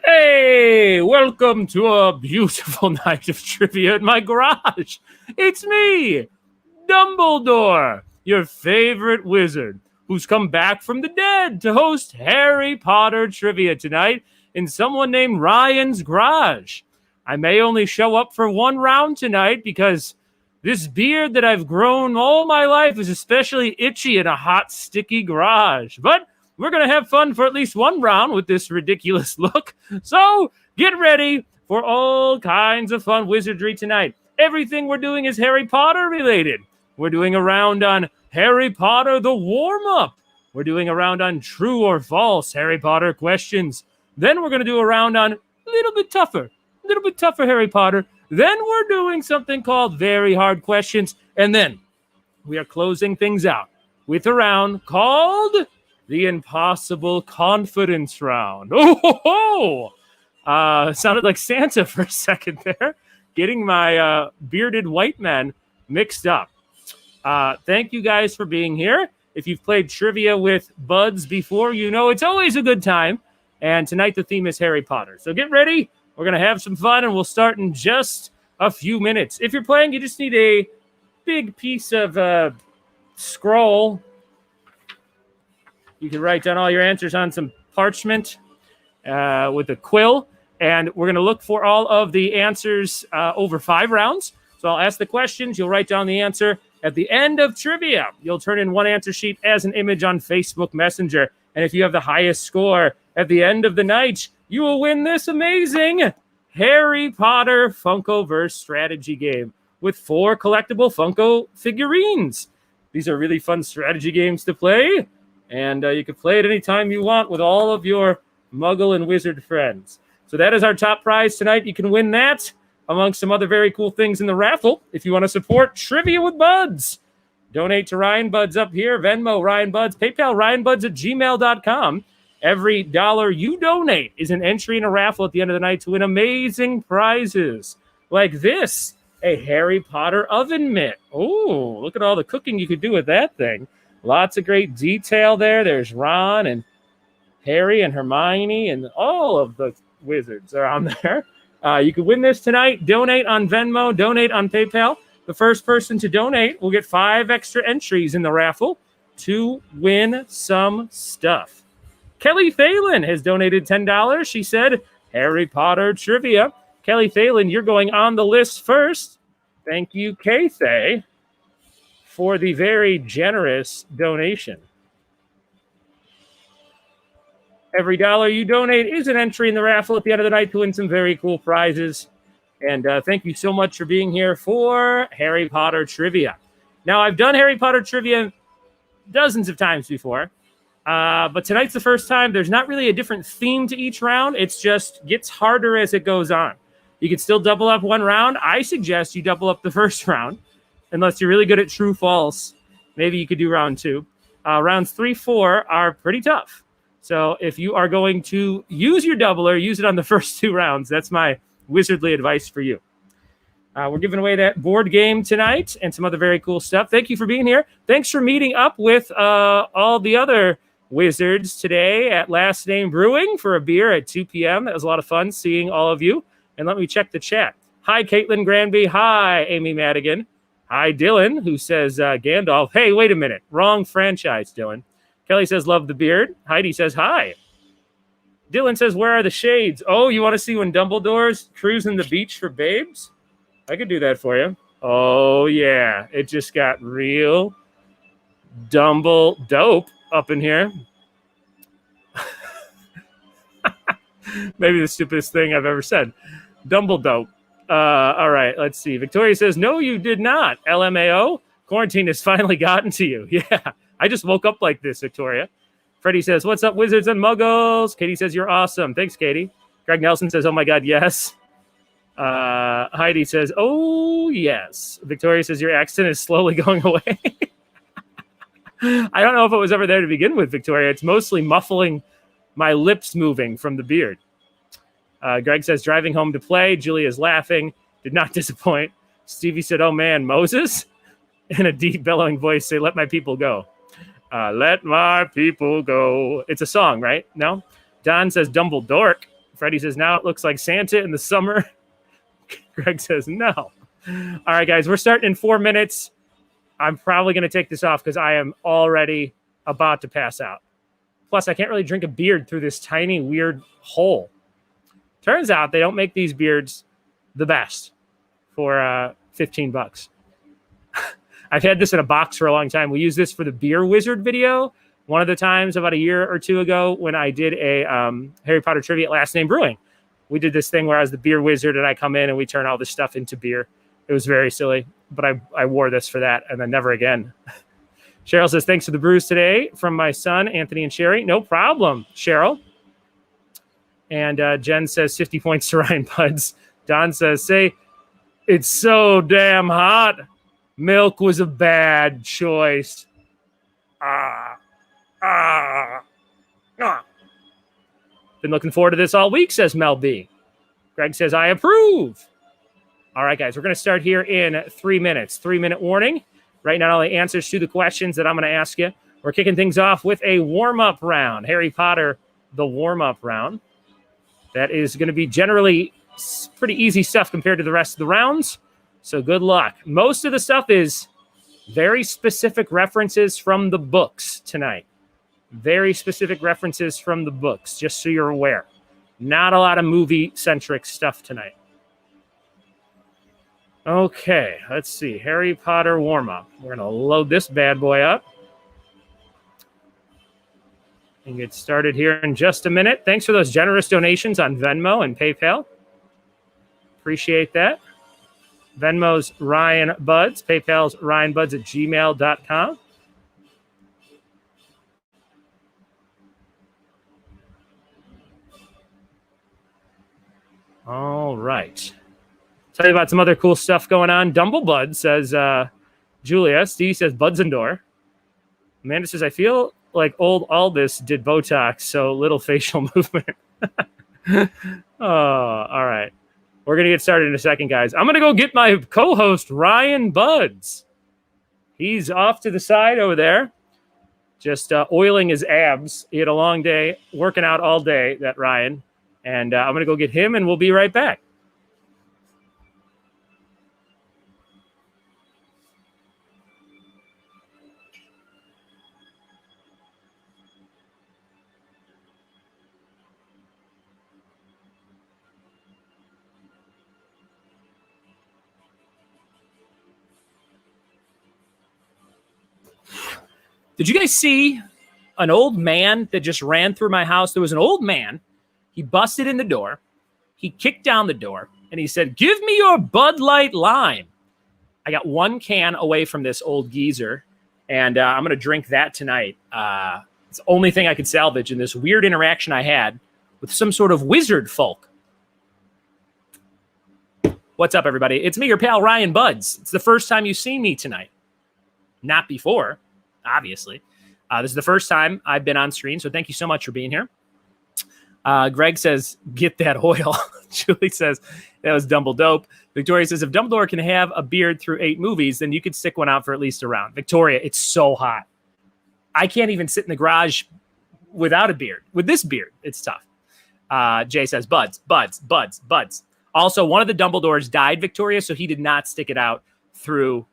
Hey, welcome to a beautiful night of trivia at my garage. It's me, Dumbledore, your favorite wizard, who's come back from the dead to host Harry Potter trivia tonight in someone named Ryan's garage. I may only show up for one round tonight because this beard that I've grown all my life is especially itchy in a hot, sticky garage. But we're going to have fun for at least one round with this ridiculous look. So get ready for all kinds of fun wizardry tonight. Everything we're doing is Harry Potter related. We're doing a round on Harry Potter, the warm-up. We're doing a round on true or false Harry Potter questions. Then we're going to do a round on a little bit tougher Harry Potter. Then we're doing something called very hard questions. And then we are closing things out with a round called the Impossible Confidence Round. Sounded like Santa for a second there. Getting my bearded white man mixed up. Thank you guys for being here. If you've played trivia with buds before, you know it's always a good time. And tonight the theme is Harry Potter. So get ready. We're going to have some fun, and we'll start in just a few minutes. If you're playing, you just need a big piece of scroll. You can write down all your answers on some parchment with a quill. And we're going to look for all of the answers over 5 rounds. So I'll ask the questions. You'll write down the answer. At the end of trivia, you'll turn in one answer sheet as an image on Facebook Messenger. And if you have the highest score at the end of the night, you will win this amazing Harry Potter Funkoverse strategy game with 4 collectible Funko figurines. These are really fun strategy games to play. And you can play it anytime you want with all of your Muggle and Wizard friends. So that is our top prize tonight. You can win that amongst some other very cool things in the raffle. If you want to support Trivia with Buds, donate to Ryan Buds up here, Venmo, Ryan Buds, PayPal, ryanbuds@gmail.com. Every dollar you donate is an entry in a raffle at the end of the night to win amazing prizes like this, a Harry Potter oven mitt. Oh, look at all the cooking you could do with that thing. Lots of great detail there. There's Ron and Harry and Hermione and all of the wizards are on there. You can win this tonight. Donate on Venmo. Donate on PayPal. The first person to donate will get 5 extra entries in the raffle to win some stuff. Kelly Thalen has donated $10. She said, Harry Potter trivia. Kelly Thalen, you're going on the list first. Thank you, Kathay, for the very generous donation. Every dollar you donate is an entry in the raffle at the end of the night to win some very cool prizes. And thank you so much for being here for Harry Potter trivia. Now, I've done Harry Potter trivia dozens of times before, but tonight's the first time. There's not really a different theme to each round. It's just gets harder as it goes on. You can still double up one round. I suggest you double up the first round, unless you're really good at true false. Maybe you could do round 2. Rounds 3, 4 are pretty tough. So if you are going to use your doubler, use it on the first 2 rounds. That's my wizardly advice for you. We're giving away that board game tonight and some other very cool stuff. Thank you for being here. Thanks for meeting up with all the other wizards today at Last Name Brewing for a beer at 2 p.m. That was a lot of fun seeing all of you. And let me check the chat. Hi, Caitlin Granby. Hi, Amy Madigan. Hi, Dylan, who says Gandalf. Hey, wait a minute. Wrong franchise, Dylan. Kelly says, love the beard. Heidi says, hi. Dylan says, where are the shades? Oh, you want to see when Dumbledore's cruising the beach for babes? I could do that for you. Oh, yeah. It just got real Dumble dope up in here. Maybe the stupidest thing I've ever said. Dumble dope. All right, let's see. Victoria says, no, you did not. LMAO, quarantine has finally gotten to you. Yeah, I just woke up like this, Victoria. Freddie says, what's up, wizards and muggles? Katie says, you're awesome. Thanks, Katie. Greg Nelson says, oh, my God, yes. Heidi says, oh, yes. Victoria says, your accent is slowly going away. I don't know if it was ever there to begin with, Victoria. It's mostly muffling my lips moving from the beard. Greg says, driving home to play. Julia's laughing. Did not disappoint. Stevie said, oh, man, Moses? In a deep, bellowing voice, say, let my people go. Let my people go. It's a song, right? No? Don says, Dumbledore. Freddie says, now it looks like Santa in the summer. Greg says, no. All right, guys, we're starting in 4 minutes. I'm probably going to take this off because I am already about to pass out. Plus, I can't really drink a beard through this tiny, weird hole. Turns out they don't make these beards the best for 15 bucks. I've had this in a box for a long time. We used this for the Beer Wizard video one of the times about a year or two ago when I did a Harry Potter trivia at Last Name Brewing. We did this thing where I was the Beer Wizard and I come in and we turn all this stuff into beer. It was very silly, but I wore this for that and then never again. Cheryl says, thanks for the brews today from my son, Anthony and Sherry. No problem, Cheryl. And Jen says 50 points to Ryan Buds. Don says, say, it's so damn hot. Milk was a bad choice. Been looking forward to this all week, says Mel B. Greg says, I approve. All right, guys, we're going to start here in 3 minutes. 3-minute warning. Right now, all the answers to the questions that I'm going to ask you. We're kicking things off with a warm-up round. Harry Potter, the warm-up round. That is going to be generally pretty easy stuff compared to the rest of the rounds. So good luck. Most of the stuff is very specific references from the books tonight. Very specific references from the books, just so you're aware. Not a lot of movie-centric stuff tonight. Okay, let's see. Harry Potter warm-up. We're going to load this bad boy up and get started here in just a minute. Thanks for those generous donations on Venmo and PayPal. Appreciate that. Venmo's Ryan Buds. PayPal's ryanbuds@gmail.com. All right. Tell you about some other cool stuff going on. Dumblebud says, Julia. Steve says, Buds and Door. Amanda says, I feel like old Aldous did Botox, so little facial movement. Oh, all right. We're going to get started in a second, guys. I'm going to go get my co-host, Ryan Buds. He's off to the side over there, just oiling his abs. He had a long day, working out all day, that Ryan. And I'm going to go get him, and we'll be right back. Did you guys see an old man that just ran through my house? There was an old man. He busted in the door. He kicked down the door, and he said, give me your Bud Light Lime. I got one can away from this old geezer, and I'm going to drink that tonight. It's the only thing I could salvage in this weird interaction I had with some sort of wizard folk. What's up, everybody? It's me, your pal, Ryan Buds. It's the first time you've seen me tonight. Not before, obviously. This is the first time I've been on screen, so thank you so much for being here. Greg says, get that oil. Julie says, that was Dumbledore. Victoria says, if Dumbledore can have a beard through 8 movies, then you could stick one out for at least a round. Victoria, it's so hot. I can't even sit in the garage without a beard. With this beard, it's tough. Jay says, buds. Also, one of the Dumbledores died, Victoria, so he did not stick it out through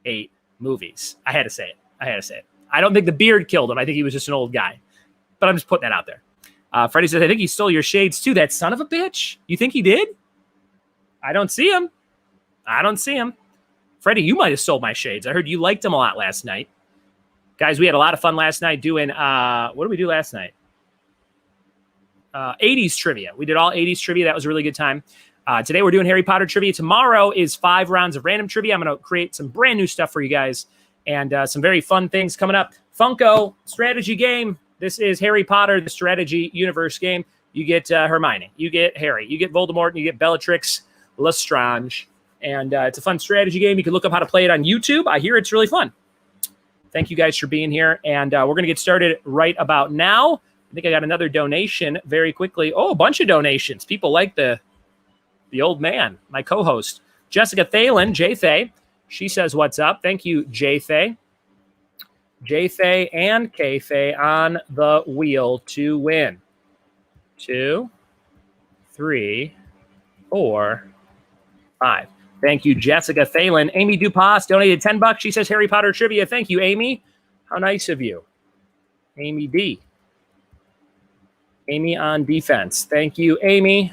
8 movies. I had to say it. I don't think the beard killed him. I think he was just an old guy. But I'm just putting that out there. Freddie says, I think he stole your shades too. That son of a bitch. You think he did? I don't see him. Freddie, you might have stole my shades. I heard you liked them a lot last night. Guys, we had a lot of fun last night doing, what did we do last night? 80s trivia. We did all 80s trivia. That was a really good time. Today we're doing Harry Potter trivia. Tomorrow is 5 rounds of random trivia. I'm going to create some brand new stuff for you guys and some very fun things coming up. Funko strategy game. This is Harry Potter, the strategy universe game. You get Hermione, you get Harry, you get Voldemort, and you get Bellatrix Lestrange. And it's a fun strategy game. You can look up how to play it on YouTube. I hear it's really fun. Thank you guys for being here. And we're going to get started right about now. I think I got another donation very quickly. Oh, a bunch of donations. People like the old man, my co-host. Jessica Thalen, J-Thay. She says, what's up? Thank you, J-Thay. J-Thay and K-Thay on the wheel to win. 2, 3, 4, 5. Thank you, Jessica Thalen. Amy Dupas donated $10. She says Harry Potter trivia. Thank you, Amy. How nice of you. Amy D. Amy on defense. Thank you, Amy.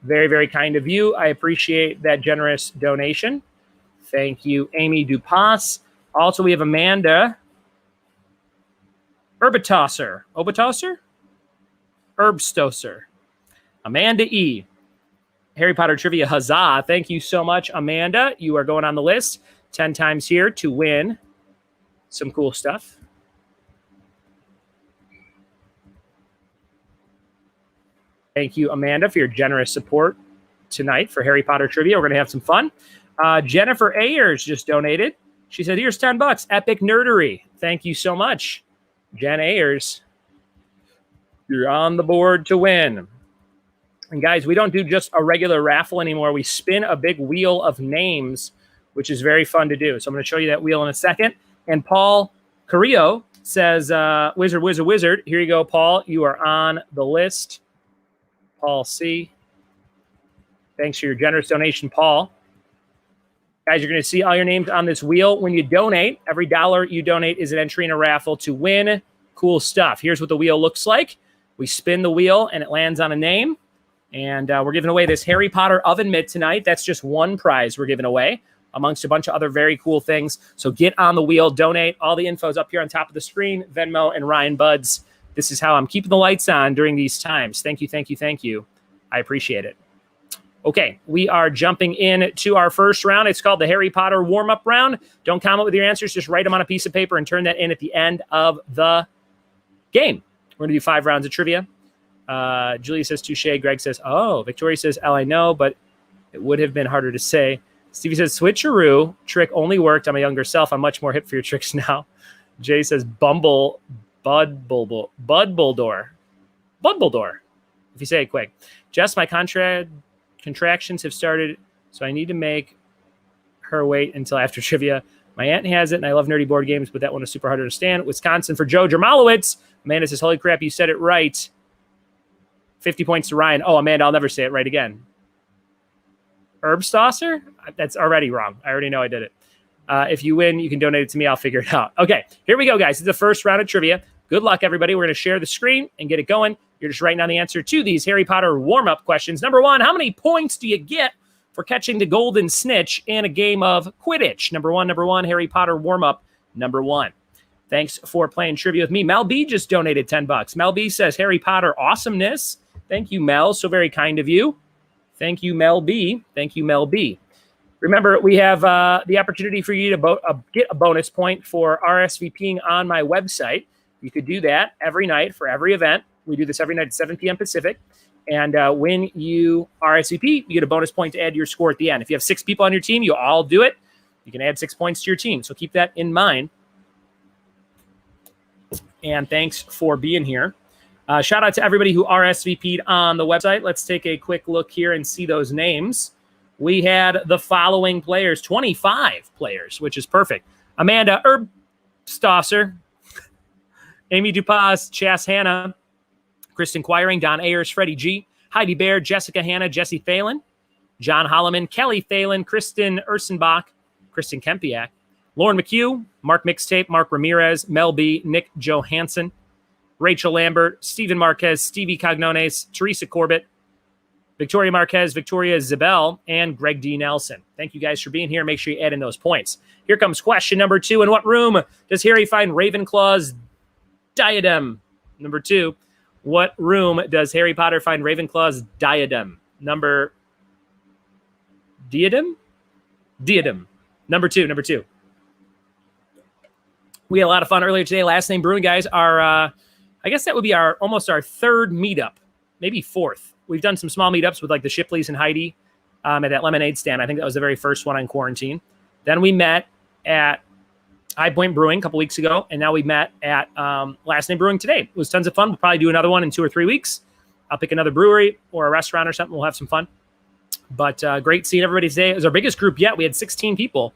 Very, very kind of you. I appreciate that generous donation. Thank you, Amy Dupas. Also, we have Amanda Herbstosser. Amanda E. Harry Potter trivia, huzzah. Thank you so much, Amanda. You are going on the list 10 times here to win some cool stuff. Thank you, Amanda, for your generous support tonight for Harry Potter trivia. We're going to have some fun. Jennifer Ayers just donated. She said, here's $10. Epic nerdery. Thank you so much, Jen Ayers. You're on the board to win. And guys, we don't do just a regular raffle anymore. We spin a big wheel of names, which is very fun to do. So I'm going to show you that wheel in a second. And Paul Carrillo says, wizard. Here you go, Paul. You are on the list. Paul C. Thanks for your generous donation, Paul. Guys, you're going to see all your names on this wheel. When you donate, every dollar you donate is an entry in a raffle to win cool stuff. Here's what the wheel looks like. We spin the wheel, and it lands on a name. And we're giving away this Harry Potter oven mitt tonight. That's just one prize we're giving away amongst a bunch of other very cool things. So get on the wheel, donate. All the info is up here on top of the screen. Venmo and Ryan Buds. This is how I'm keeping the lights on during these times. Thank you. I appreciate it. Okay, we are jumping in to our first round. It's called the Harry Potter warm-up round. Don't comment with your answers. Just write them on a piece of paper and turn that in at the end of the game. We're going to do 5 rounds of trivia. Julia says touche. Greg says, oh. Victoria says, L, I know, but it would have been harder to say. Stevie says, switcheroo. Trick only worked on my younger self. I'm much more hip for your tricks now. Jay says, Bumbledore. If you say it quick. Jess, my contractions have started, so I need to make her wait until after trivia. My aunt has it, and I love nerdy board games, but that one is super hard to understand. Wisconsin for Joe Jermalowitz. Amanda says, holy crap, you said it right. 50 points to Ryan. Oh, Amanda, I'll never say it right again. Herbstosser? That's already wrong. I already know I did it. If you win, you can donate it to me. I'll figure it out. Okay, here we go, guys. This is the first round of trivia. Good luck, everybody. We're going to share the screen and get it going. You're just writing down the answer to these Harry Potter warm-up questions. Number 1, how many points do you get for catching the golden snitch in a game of Quidditch? Number one, Harry Potter warm-up, number 1. Thanks for playing trivia with me. Mel B just donated $10. Mel B says, Harry Potter awesomeness. Thank you, Mel. So very kind of you. Thank you, Mel B. Remember, we have the opportunity for you to get a bonus point for RSVPing on my website. You could do that every night for every event. We do this every night at 7 p.m. Pacific. And when you RSVP, you get a bonus point to add to your score at the end. If you have 6 people on your team, you all do it. You can add 6 points to your team. So keep that in mind. And thanks for being here. Shout out to everybody who RSVP'd on the website. Let's take a quick look here and see those names. We had the following players, 25 players, which is perfect. Amanda Herbstosser, Amy Dupas, Chas Hanna, Kristen Quiring, Don Ayers, Freddie G, Heidi Bear, Jessica Hanna, Jesse Phelan, John Holloman, Kelly Phelan, Kristen Ursenbach, Kristen Kempiak, Lauren McHugh, Mark Mixtape, Mark Ramirez, Mel B, Nick Johansson, Rachel Lambert, Stephen Marquez, Stevie Cognones, Teresa Corbett, Victoria Marquez, Victoria Zabel, and Greg D. Nelson. Thank you guys for being here. Make sure you add in those points. Here comes question number 2. In what room does Harry find Ravenclaw's diadem? Number 2. What room does Harry Potter find Ravenclaw's diadem? Diadem? Number two. We had a lot of fun earlier today. Last Name Brewing guys are, I guess that would be almost our third meetup, maybe fourth. We've done some small meetups with like the Shipleys and Heidi at that lemonade stand. I think that was the very first one on quarantine. Then we met at High Point Brewing a couple weeks ago, and now we met at Last Name Brewing today. It was tons of fun. We'll probably do another one in 2 or 3 weeks. I'll pick another brewery or a restaurant or something. We'll have some fun. But great seeing everybody today. It was our biggest group yet. We had 16 people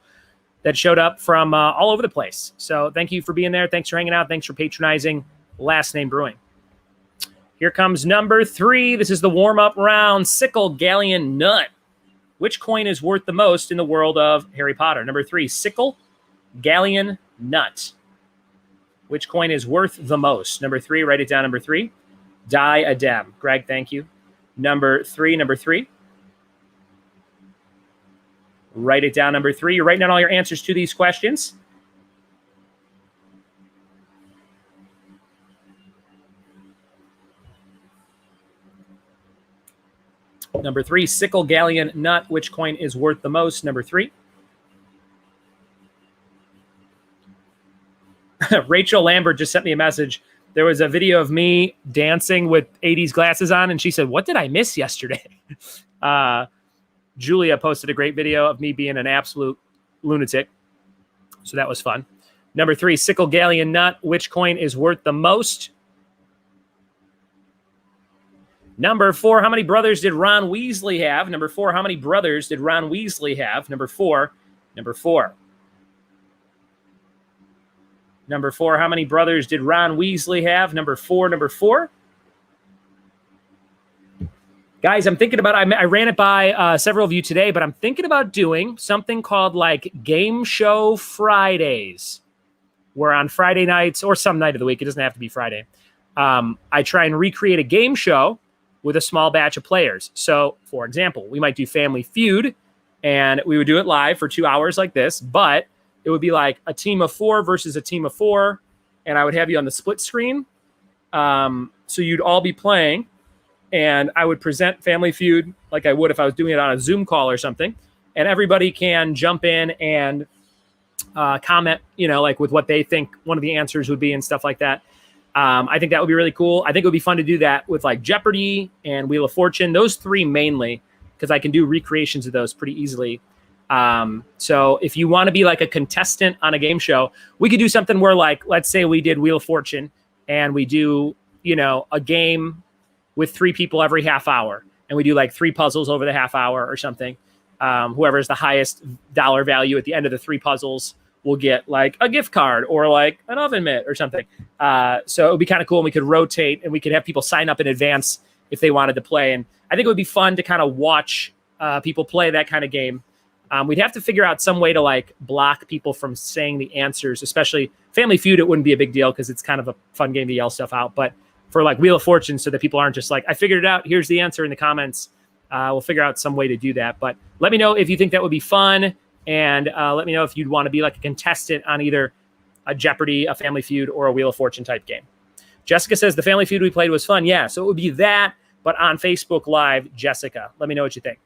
that showed up from all over the place. So thank you for being there. Thanks for hanging out. Thanks for patronizing Last Name Brewing. Here comes number 3. This is the warm-up round. Sickle Galleon Nut. Which coin is worth the most in the world of Harry Potter? Number 3, Sickle Galleon Nut. Which coin is worth the most? Number 3, write it down. Number 3, Diadem. Greg, thank you. Number 3. Write it down. Number 3. You're writing down all your answers to these questions. Number 3, Sickle Galleon Nut. Which coin is worth the most? Number 3. Rachel Lambert just sent me a message. There was a video of me dancing with 80s glasses on, and she said, "What did I miss yesterday?" Julia posted a great video of me being an absolute lunatic. So that was fun. Number 3, Sickle Galleon Nut. Which coin is worth the most? Number 4, how many brothers did Ron Weasley have? Number 4, how many brothers did Ron Weasley have? Number 4. Number 4, how many brothers did Ron Weasley have? Number 4. Guys, I'm thinking about, I ran it by several of you today, but I'm thinking about doing something called like Game Show Fridays, where on Friday nights or some night of the week, it doesn't have to be Friday, I try and recreate a game show with a small batch of players. So, for example, we might do Family Feud, and we would do it live for 2 hours like this, but it would be like a team of 4 versus a team of 4, and I would have you on the split screen. So you'd all be playing, and I would present Family Feud like I would if I was doing it on a Zoom call or something, and everybody can jump in and comment, like with what they think one of the answers would be and stuff like that. I think that would be really cool. I think it would be fun to do that with like Jeopardy and Wheel of Fortune, those 3 mainly, because I can do recreations of those pretty easily. So if you want to be like a contestant on a game show, we could do something where like, let's say we did Wheel of Fortune and we do, a game with 3 people every half hour, and we do like 3 puzzles over the half hour or something. Whoever is the highest dollar value at the end of the 3 puzzles will get like a gift card or like an oven mitt or something. So it would be kind of cool, and we could rotate, and we could have people sign up in advance if they wanted to play. And I think it would be fun to kind of watch people play that kind of game. We'd have to figure out some way to like block people from saying the answers, especially Family Feud. It wouldn't be a big deal because it's kind of a fun game to yell stuff out. But for like Wheel of Fortune, so that people aren't just like, I figured it out, here's the answer in the comments. We'll figure out some way to do that. But let me know if you think that would be fun. And let me know if you'd want to be like a contestant on either a Jeopardy, a Family Feud, or a Wheel of Fortune type game. Jessica says the Family Feud we played was fun. Yeah, so it would be that, but on Facebook Live, Jessica. Let me know what you think.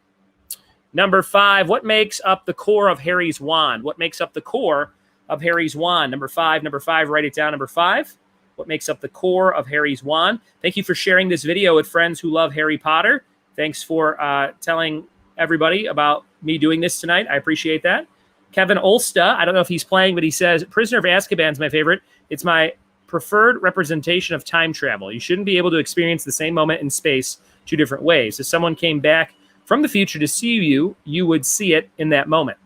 Number 5, what makes up the core of Harry's wand? What makes up the core of Harry's wand? Number 5, write it down. Number 5, what makes up the core of Harry's wand? Thank you for sharing this video with friends who love Harry Potter. Thanks for telling everybody about me doing this tonight. I appreciate that. Kevin Olsta, I don't know if he's playing, but he says, Prisoner of Azkaban is my favorite. It's my preferred representation of time travel. You shouldn't be able to experience the same moment in space 2 different ways. If someone came back from the future to see you, you would see it in that moment.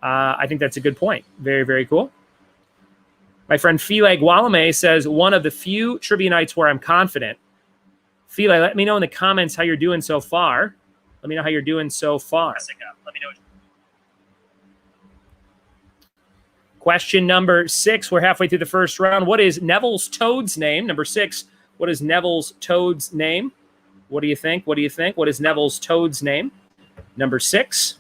I think that's a good point. Very, very cool. My friend Philag Walame says, one of the few trivia nights where I'm confident. Fila, let me know in the comments how you're doing so far. Let me know how you're doing so far. Let me know. Question number 6. We're halfway through the first round. What is Neville's toad's name? Number 6. What is Neville's toad's name? What do you think? What do you think? What is Neville's toad's name? Number 6.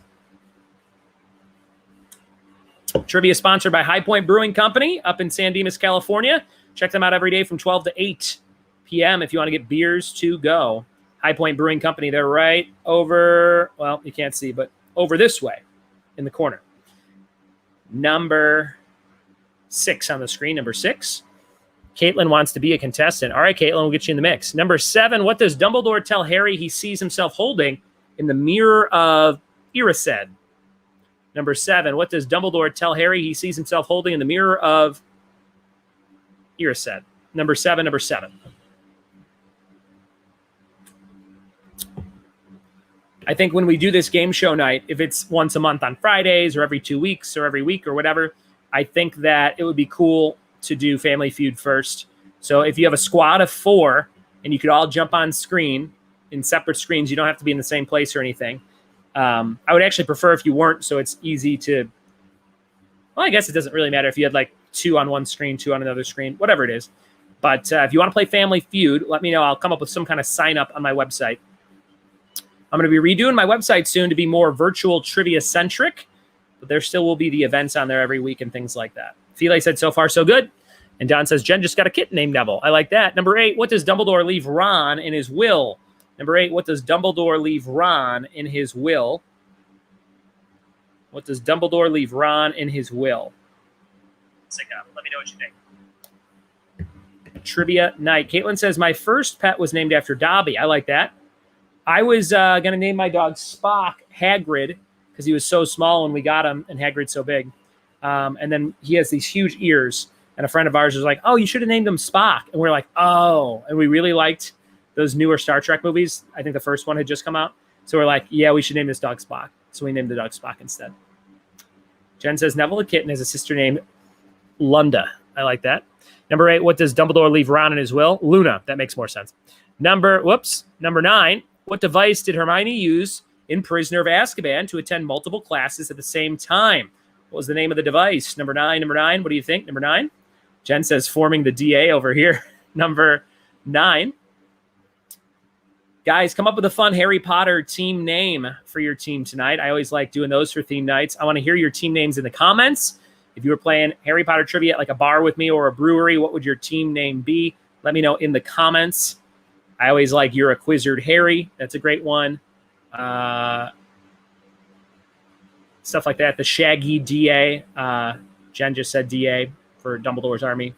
Trivia sponsored by High Point Brewing Company up in San Dimas, California. Check them out every day from 12 to 8 p.m. if you want to get beers to go. High Point Brewing Company. They're right over, well, you can't see, but over this way in the corner. Number 6 on the screen. Number 6. Caitlin wants to be a contestant. All right, Caitlin, we'll get you in the mix. Number 7. What does Dumbledore tell Harry he sees himself holding in the mirror of Erised? Number 7. What does Dumbledore tell Harry he sees himself holding in the mirror of Erised? Number 7. Number 7. I think when we do this game show night, if it's once a month on Fridays or every 2 weeks or every week or whatever, I think that it would be cool to do Family Feud first. So if you have a squad of 4 and you could all jump on screen in separate screens, you don't have to be in the same place or anything. I would actually prefer if you weren't, so it's easy to, well, I guess it doesn't really matter if you had like 2 on one screen, 2 on another screen, whatever it is. But if you want to play Family Feud, let me know. I'll come up with some kind of sign up on my website. I'm going to be redoing my website soon to be more virtual trivia centric, but there still will be the events on there every week and things like that. Fili said, so far, so good. And Don says, Jen just got a kitten named Neville. I like that. Number 8, what does Dumbledore leave Ron in his will? Number 8, what does Dumbledore leave Ron in his will? What does Dumbledore leave Ron in his will? Let me know what you think. Trivia night. Caitlin says, my first pet was named after Dobby. I like that. I was going to name my dog Spock Hagrid because he was so small when we got him and Hagrid's so big. And then he has these huge ears. And a friend of ours was like, oh, you should have named him Spock. And we're like, oh. And we really liked those newer Star Trek movies. I think the first one had just come out. So we're like, yeah, we should name this dog Spock. So we named the dog Spock instead. Jen says, Neville the kitten has a sister named Lunda. I like that. Number 8, what does Dumbledore leave Ron in his will? Luna. That makes more sense. Number 9. What device did Hermione use in Prisoner of Azkaban to attend multiple classes at the same time? What was the name of the device? Number 9. What do you think? Number 9? Jen says forming the DA over here. Number 9. Guys, come up with a fun Harry Potter team name for your team tonight. I always like doing those for theme nights. I want to hear your team names in the comments. If you were playing Harry Potter trivia at like a bar with me or a brewery, what would your team name be? Let me know in the comments. I always like You're a Quizzard Harry. That's a great one. Stuff like that. The Shaggy DA. Jen just said DA for Dumbledore's Army.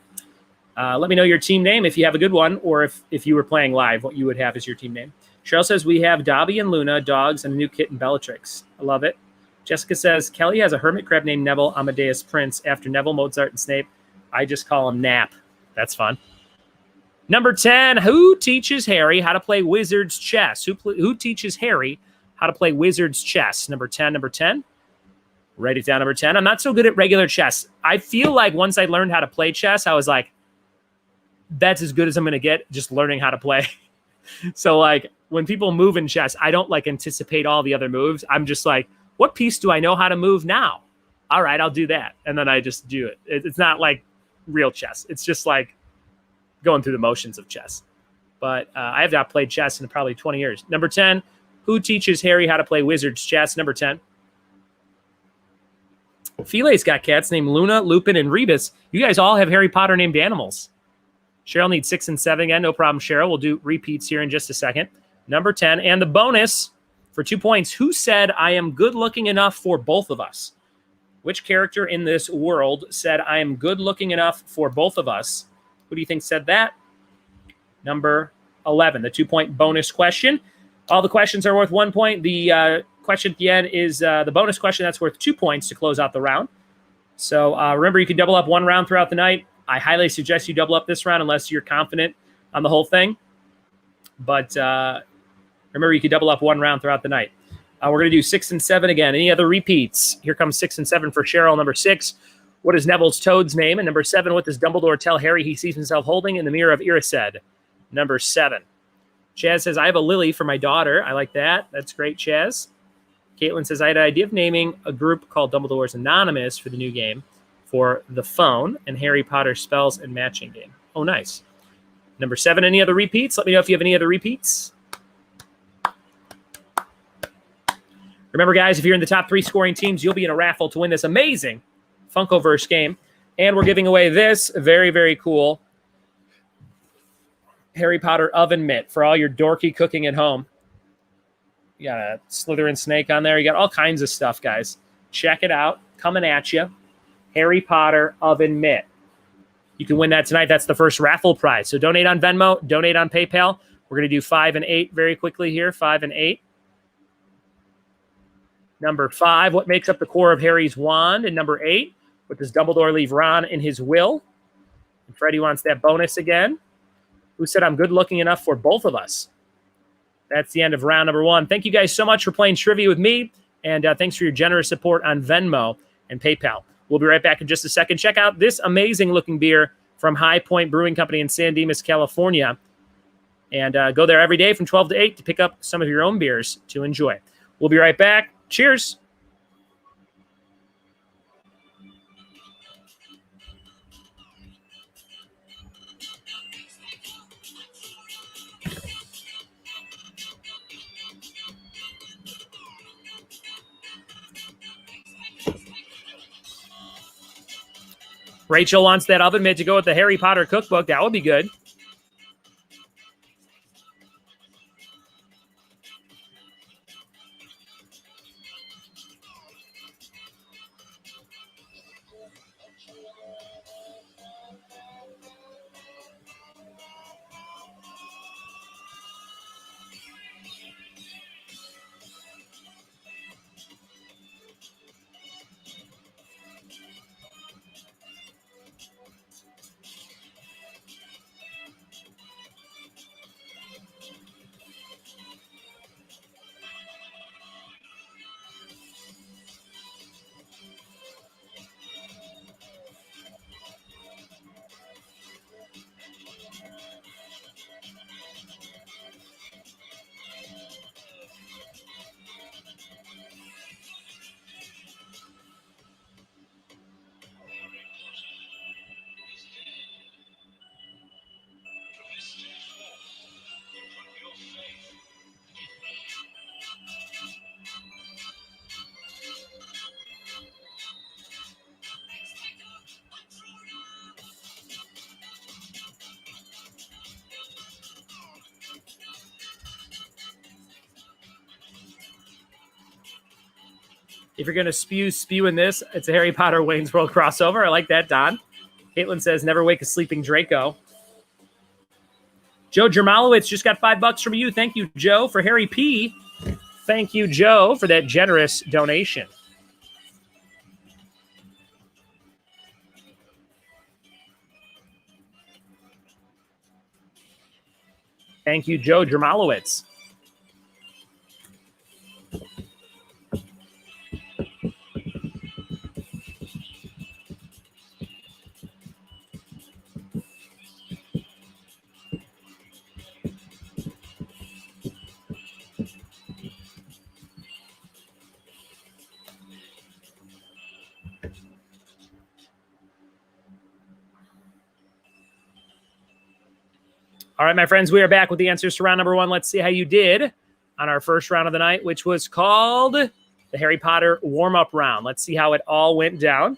Let me know your team name if you have a good one, or if you were playing live, what you would have as your team name. Cheryl says, we have Dobby and Luna, dogs, and a new kitten, Bellatrix. I love it. Jessica says, Kelly has a hermit crab named Neville Amadeus Prince after Neville, Mozart, and Snape. I just call him Nap. That's fun. Number 10, who teaches Harry how to play wizard's chess? Who teaches Harry how to play wizard's chess? Number 10. Write it down, number 10. I'm not so good at regular chess. I feel like once I learned how to play chess, I was like, that's as good as I'm going to get just learning how to play. So like when people move in chess, I don't like anticipate all the other moves. I'm just like, what piece do I know how to move now? All right, I'll do that. And then I just do it. It's not like real chess. It's just like going through the motions of chess. But I have not played chess in probably 20 years. Number 10, who teaches Harry how to play wizard's chess? Number 10. Filet's got cats named Luna, Lupin, and Rebus. You guys all have Harry Potter named animals. Cheryl needs 6 and 7 again. No problem, Cheryl. We'll do repeats here in just a second. Number 10. And the bonus for 2 points. Who said, I am good looking enough for both of us? Which character in this world said, I am good looking enough for both of us? Who do you think said that? Number 11, the 2-point bonus question. All the questions are worth 1 point. The question at the end is the bonus question. That's worth 2 points to close out the round. So remember, you can double up 1 round throughout the night. I highly suggest you double up this round unless you're confident on the whole thing. But remember, you can double up 1 round throughout the night. We're going to do 6 and 7 again. Any other repeats? Here comes 6 and 7 for Cheryl. Number 6, what is Neville's toad's name? And number 7, what does Dumbledore tell Harry he sees himself holding in the mirror of Erised? Number 7. Chaz says, I have a lily for my daughter. I like that. That's great, Chaz. Caitlin says, I had an idea of naming a group called Dumbledore's Anonymous for the new game for the phone and Harry Potter spells and matching game. Oh, nice. Number 7, any other repeats? Let me know if you have any other repeats. Remember, guys, if you're in the top 3 scoring teams, you'll be in a raffle to win this amazing Funkoverse game. And we're giving away this very, very cool Harry Potter oven mitt for all your dorky cooking at home. You got a Slytherin snake on there. You got all kinds of stuff, guys. Check it out. Coming at you. Harry Potter oven mitt. You can win that tonight. That's the first raffle prize. So donate on Venmo. Donate on PayPal. We're going to do 5 and 8 very quickly here. 5 and 8. Number 5, what makes up the core of Harry's wand? And number 8, what does Dumbledore leave Ron in his will? And Freddie wants that bonus again. Who said I'm good looking enough for both of us? That's the end of round number 1. Thank you guys so much for playing trivia with me. And thanks for your generous support on Venmo and PayPal. We'll be right back in just a second. Check out this amazing looking beer from High Point Brewing Company in San Dimas, California. And go there every day from 12 to 8 to pick up some of your own beers to enjoy. We'll be right back. Cheers. Rachel wants that oven mitt to go with the Harry Potter cookbook. That would be good. If you're going to spew in this, it's a Harry Potter Wayne's World crossover. I like that, Don. Caitlin says, never wake a sleeping Draco. Joe Jermalowitz just got $5 from you. Thank you, Joe, for Harry P. Thank you, Joe, for that generous donation. Thank you, Joe Jermalowitz. All right, my friends, we are back with the answers to round number 1. Let's see how you did on our first round of the night, which was called the Harry Potter warm-up round. Let's see how it all went down.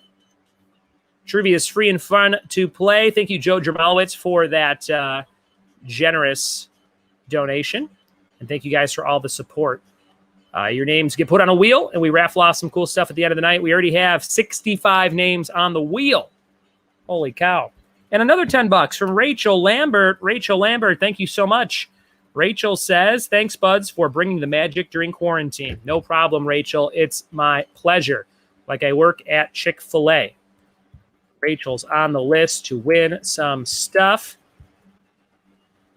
Trivia is free and fun to play. Thank you, Joe Jermalowitz, for that generous donation. And thank you guys for all the support. Your names get put on a wheel, and we raffle off some cool stuff at the end of the night. We already have 65 names on the wheel. Holy cow. And another $10 from Rachel Lambert. Rachel Lambert, thank you so much. Rachel says, thanks, Buds, for bringing the magic during quarantine. No problem, Rachel. It's my pleasure. Like I work at Chick-fil-A. Rachel's on the list to win some stuff.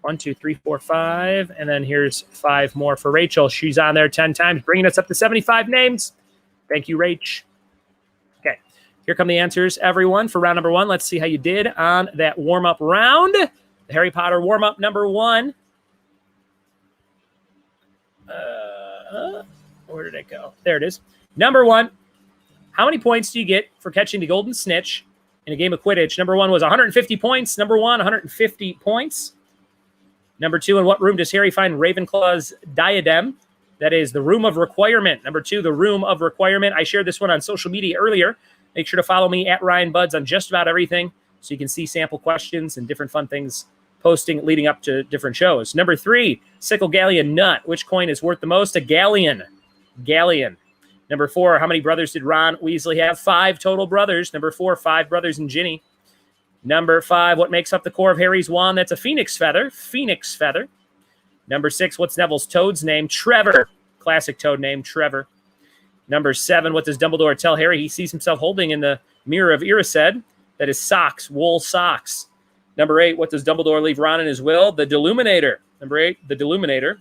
1, 2, 3, 4, 5. And then here's 5 more for Rachel. She's on there 10 times, bringing us up to 75 names. Thank you, Rach. Okay, here come the answers, everyone, for round number 1. Let's see how you did on that warm-up round. The Harry Potter warm-up number 1. Where did it go? There it is. Number 1, how many points do you get for catching the golden snitch in a game of Quidditch? Number 1 was 150 points. Number 1, 150 points. Number 2, in what room does Harry find Ravenclaw's diadem? That is the room of requirement. Number 2, the room of requirement. I shared this one on social media earlier. Make sure to follow me at Ryan Buds on just about everything so you can see sample questions and different fun things posting leading up to different shows. Number 3, sickle galleon nut. Which coin is worth the most? A galleon. Galleon. Number 4, how many brothers did Ron Weasley have? 5 total brothers. Number 4, 5 brothers and Ginny. Number 5, what makes up the core of Harry's wand? That's a phoenix feather. Phoenix feather. Number 6, what's Neville's toad's name? Trevor. Classic toad name, Trevor. Number 7, what does Dumbledore tell Harry he sees himself holding in the mirror of Erised? That is socks, wool socks. Number 8, what does Dumbledore leave Ron in his will? The Deluminator. Number 8, the Deluminator.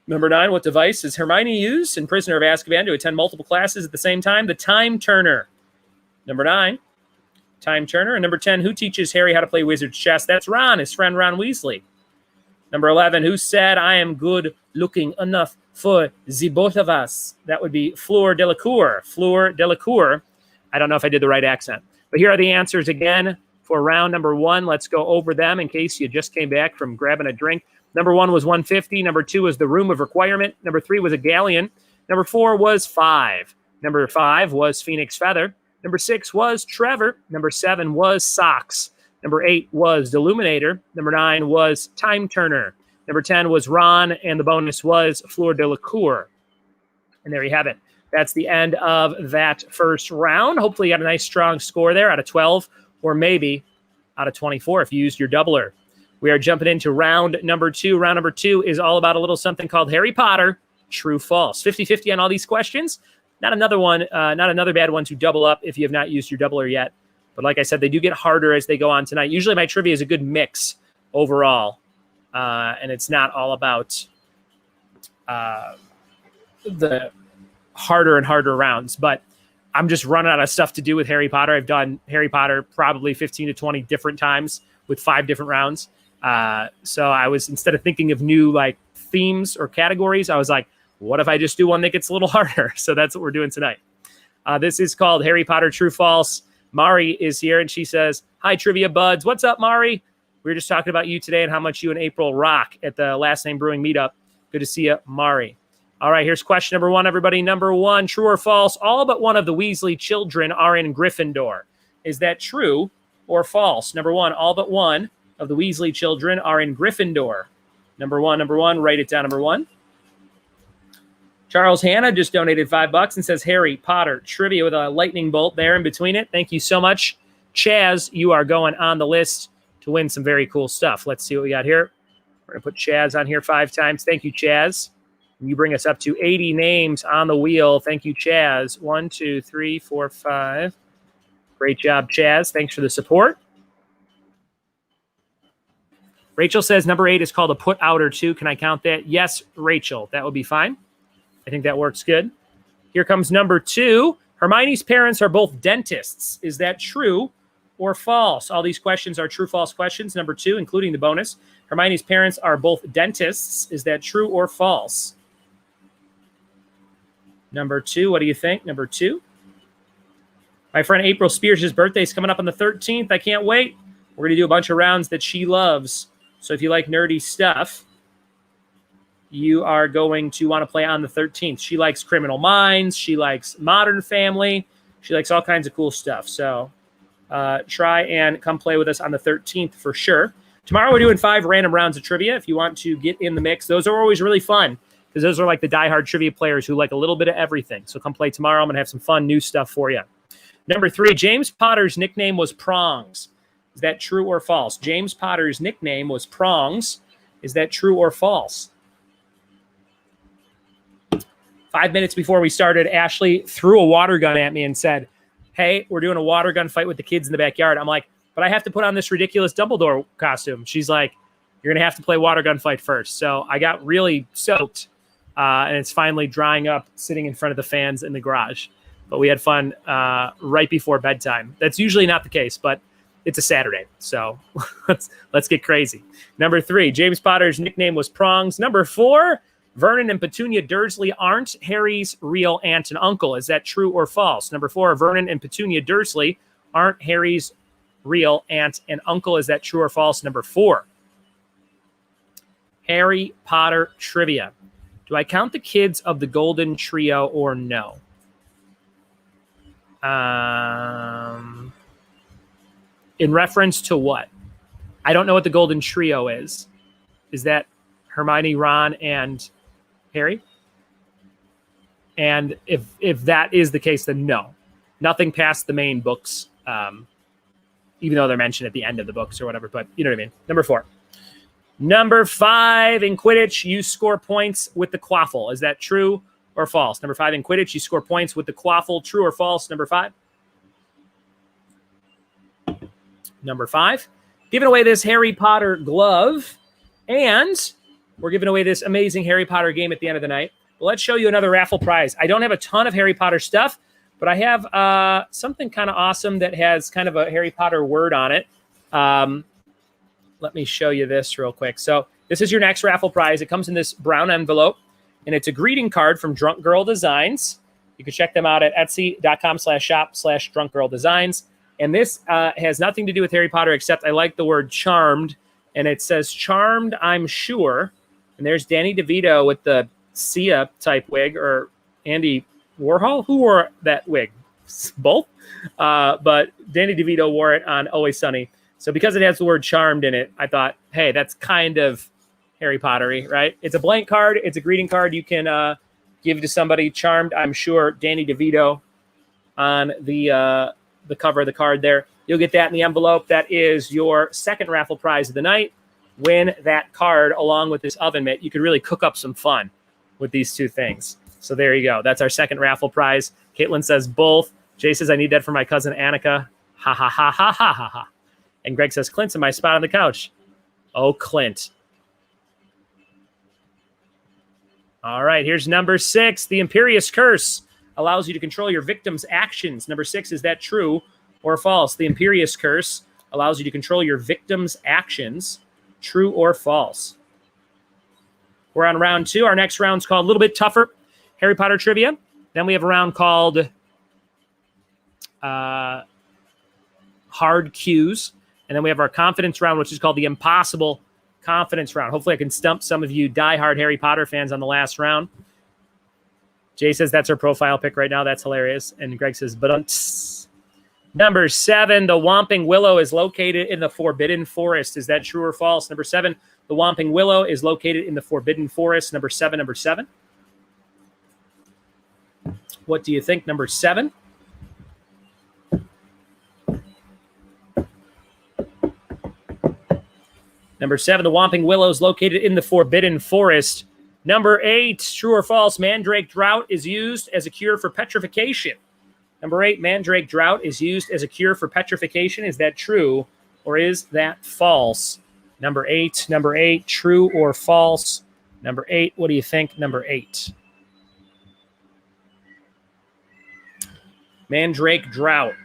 Number 9, what device does Hermione use in Prisoner of Azkaban to attend multiple classes at the same time? The Time Turner. Number 9, Time Turner. And number 10, who teaches Harry how to play wizard's chess? That's Ron, his friend Ron Weasley. Number 11, who said, I am good looking enough for the both of us? That would be Fleur Delacour. Fleur Delacour. I don't know if I did the right accent. But here are the answers again for round number 1. Let's go over them in case you just came back from grabbing a drink. Number 1 was 150. Number 2 was the room of requirement. Number 3 was a galleon. Number 4 was 5. Number 5 was Phoenix Feather. Number 6 was Trevor. Number 7 was Socks. Number 8 was Deluminator. Number 9 was Time Turner. Number 10 was Ron, and the bonus was Fleur Delacour. And there you have it. That's the end of that first round. Hopefully you got a nice strong score there out of 12, or maybe out of 24 if you used your doubler. We are jumping into round number 2. Round number 2 is all about a little something called Harry Potter, True False. 50-50 on all these questions. Not another bad one to double up if you have not used your doubler yet. But like I said, they do get harder as they go on tonight. Usually my trivia is a good mix overall. And it's not all about the harder and harder rounds. But I'm just running out of stuff to do with Harry Potter. I've done Harry Potter probably 15 to 20 different times with 5 different rounds. So I was, instead of thinking of new like themes or categories, I was like, what if I just do one that gets a little harder? So that's what we're doing tonight. This is called Harry Potter True False. Mari is here and she says, hi, Trivia Buds. What's up, Mari? We were just talking about you today and how much you and April rock at the Last Name Brewing meetup. Good to see you, Mari. All right, here's question number 1, everybody. Number 1, true or false? All but one of the Weasley children are in Gryffindor. Is that true or false? Number 1, all but one of the Weasley children are in Gryffindor. Number one, write it down, number 1. Charles Hanna just donated $5 and says Harry Potter trivia with a lightning bolt there in between it. Thank you so much. Chaz, you are going on the list to win some very cool stuff. Let's see what we got here. We're going to put Chaz on here 5 times. Thank you, Chaz. You bring us up to 80 names on the wheel. Thank you, Chaz. 1, 2, 3, 4, 5. Great job, Chaz. Thanks for the support. Rachel says number 8 is called a put outer 2. Can I count that? Yes, Rachel. That would be fine. I think that works good. Here comes number 2. Hermione's parents are both dentists. Is that true or false? All these questions are true, false questions. Number 2, including the bonus. Hermione's parents are both dentists. Is that true or false? Number 2, what do you think? Number 2. My friend April Spears' birthday is coming up on the 13th. I can't wait. We're going to do a bunch of rounds that she loves. So if you like nerdy stuff, you are going to want to play on the 13th. She likes Criminal Minds. She likes Modern Family. She likes all kinds of cool stuff. So try and come play with us on the 13th for sure. Tomorrow we're doing 5 random rounds of trivia if you want to get in the mix. Those are always really fun because those are like the diehard trivia players who like a little bit of everything. So come play tomorrow. I'm going to have some fun new stuff for you. Number 3, James Potter's nickname was Prongs. Is that true or false? James Potter's nickname was Prongs. Is that true or false? 5 minutes before we started, Ashley threw a water gun at me and said, hey, we're doing a water gun fight with the kids in the backyard. I'm like, but I have to put on this ridiculous Dumbledore costume. She's like, you're going to have to play water gun fight first. So I got really soaked, and it's finally drying up sitting in front of the fans in the garage. But we had fun right before bedtime. That's usually not the case, but it's a Saturday. So let's get crazy. Number 3, James Potter's nickname was Prongs. Number 4, Vernon and Petunia Dursley aren't Harry's real aunt and uncle. Is that true or false? Number 4, Vernon and Petunia Dursley aren't Harry's real aunt and uncle. Is that true or false? Number 4. Harry Potter trivia. Do I count the kids of the Golden Trio or no? In reference to what? I don't know what the Golden Trio is. Is that Hermione, Ron, and Harry? And if that is the case, then no. Nothing past the main books, even though they're mentioned at the end of the books or whatever. But you know what I mean. Number 4. Number 5, in Quidditch, you score points with the quaffle. Is that true or false? Number 5, in Quidditch, you score points with the quaffle. True or false? Number 5. Number 5. Giving away this Harry Potter glove. And we're giving away this amazing Harry Potter game at the end of the night. Well, let's show you another raffle prize. I don't have a ton of Harry Potter stuff, but I have something kind of awesome that has kind of a Harry Potter word on it. Let me show you this real quick. So this is your next raffle prize. It comes in this brown envelope, and it's a greeting card from Drunk Girl Designs. You can check them out at etsy.com/shop/drunkgirldesigns. And this has nothing to do with Harry Potter, except I like the word charmed. And it says charmed, I'm sure. And there's Danny DeVito with the Sia type wig, or Andy Warhol. Who wore that wig? Both. But Danny DeVito wore it on Always Sunny. So because it has the word charmed in it, I thought, hey, that's kind of Harry Potter-y, right? It's a blank card. It's a greeting card you can give to somebody. Charmed, I'm sure, Danny DeVito on the cover of the card there. You'll get that in the envelope. That is your second raffle prize of the night. Win that card along with this oven mitt. You could really cook up some fun with these two things. So there you go. That's our second raffle prize. Caitlin says both. Jay says, I need that for my cousin Annika. Ha, ha, ha, ha, ha, ha, ha. And Greg says, Clint's in my spot on the couch. Oh, Clint. All right, here's number 6. The Imperious Curse allows you to control your victim's actions. Number 6, is that true or false? The Imperious Curse allows you to control your victim's actions. True or false? We're on round 2. Our next round's called a little bit tougher, Harry Potter trivia. Then we have a round called Hard Cues. And then we have our confidence round, which is called the Impossible Confidence Round. Hopefully I can stump some of you diehard Harry Potter fans on the last round. Jay says that's our profile pic right now. That's hilarious. And Greg says, but number 7, the Whomping Willow is located in the Forbidden Forest. Is that true or false? Number 7, the Whomping Willow is located in the Forbidden Forest. Number 7. What do you think? Number 7. Number 7, the Whomping Willow is located in the Forbidden Forest. Number 8, true or false, Mandrake Drought is used as a cure for petrification. Number 8, Mandrake Drought is used as a cure for petrification. Is that true or is that false? Number 8, true or false? Number 8, what do you think? Number 8. Mandrake Drought.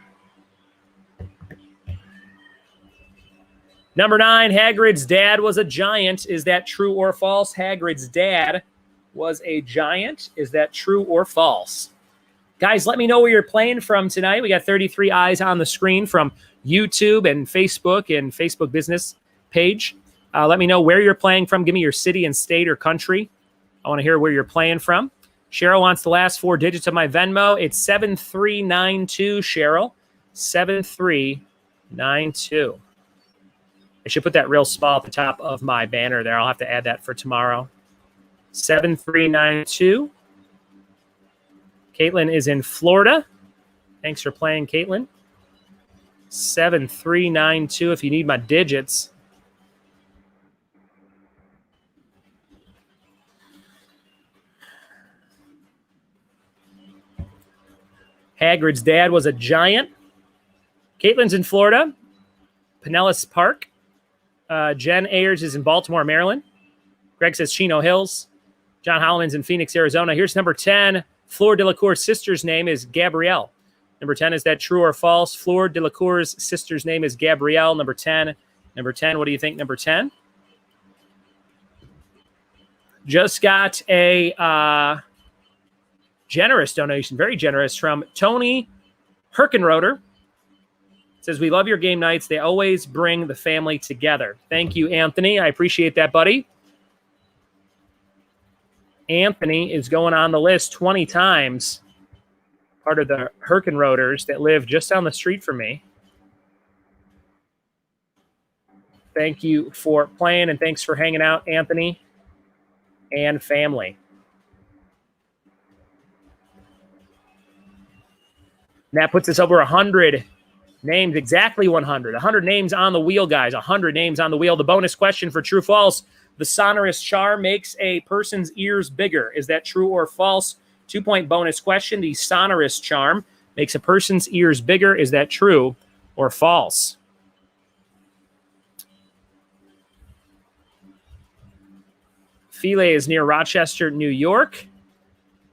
Number 9, Hagrid's dad was a giant. Is that true or false? Hagrid's dad was a giant. Is that true or false? Guys, let me know where you're playing from tonight. We got 33 eyes on the screen from YouTube and Facebook business page. Let me know where you're playing from. Give me your city and state or country. I want to hear where you're playing from. Cheryl wants the last 4 digits of my Venmo. It's 7392, Cheryl. 7392. I should put that real small at the top of my banner there. I'll have to add that for tomorrow. 7392. Caitlin is in Florida. Thanks for playing, Caitlin. 7392 if you need my digits. Hagrid's dad was a giant. Caitlin's in Florida. Pinellas Park. Jen Ayers is in Baltimore, Maryland. Greg says Chino Hills. John Holloman's in Phoenix, Arizona. Here's number 10. Fleur Delacour's sister's name is Gabrielle. Number 10, is that true or false? Fleur Delacour's sister's name is Gabrielle. Number 10. What do you think? Number 10. Just got a generous donation, very generous, from Tony Herkenroder. Says, we love your game nights. They always bring the family together. Thank you, Anthony. I appreciate that, buddy. Anthony is going on the list 20 times. Part of the Herkenroders that live just down the street from me. Thank you for playing, and thanks for hanging out, Anthony and family. And that puts us over 100 names, exactly 100. 100 names on the wheel, guys. 100 names on the wheel. The bonus question for true false. The sonorous charm makes a person's ears bigger. Is that true or false? 2-point bonus question. The sonorous charm makes a person's ears bigger. Is that true or false? Philae is near Rochester, New York.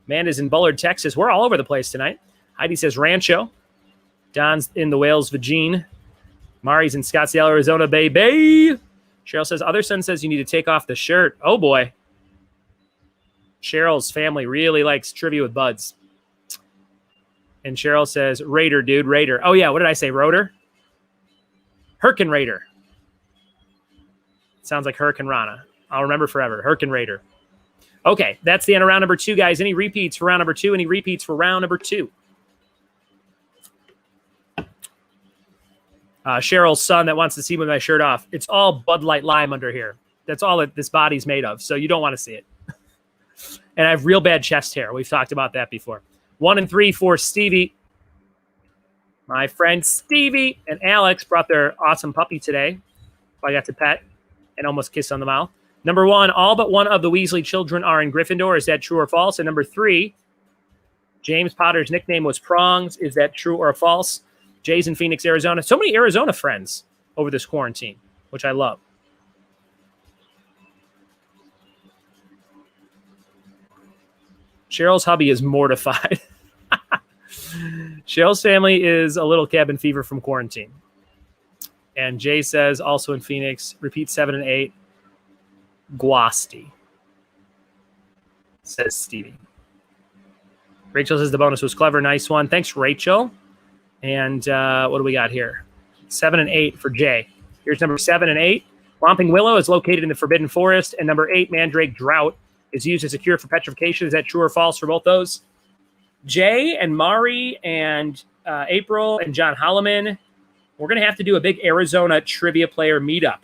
Amanda's in Bullard, Texas. We're all over the place tonight. Heidi says Rancho. Don's in the Wales, Virginia. Mari's in Scottsdale, Arizona, baby. Cheryl says, other son says you need to take off the shirt. Oh, boy. Cheryl's family really likes trivia with buds. And Cheryl says, Raider, dude, Raider. Oh, yeah, what did I say, Rotor? Hurricane Raider. Sounds like Hurricane Rana. I'll remember forever. Hurricane Raider. Okay, that's the end of round number 2, guys. Any repeats for round number 2? Any repeats for round number 2? Cheryl's son that wants to see me with my shirt off. It's all Bud Light Lime under here. That's all that this body's made of, so you don't want to see it. And I have real bad chest hair. We've talked about that before. 1 and 3 for Stevie. My friend Stevie and Alex brought their awesome puppy today. I got to pet and almost kiss on the mouth. Number 1, all but one of the Weasley children are in Gryffindor. Is that true or false? And number 3, James Potter's nickname was Prongs. Is that true or false? Jay's in Phoenix, Arizona. So many Arizona friends over this quarantine, which I love. Cheryl's hubby is mortified. Cheryl's family is a little cabin fever from quarantine. And Jay says, also in Phoenix, repeat 7 and 8. Guasti, says Stevie. Rachel says the bonus was clever. Nice one. Thanks, Rachel. And what do we got here? 7 and 8 for Jay. Here's number 7 and 8. Whomping Willow is located in the Forbidden Forest. And number 8, Mandrake Drought, is used as a cure for petrification. Is that true or false for both those? Jay and Mari and April and John Holloman, we're going to have to do a big Arizona trivia player meetup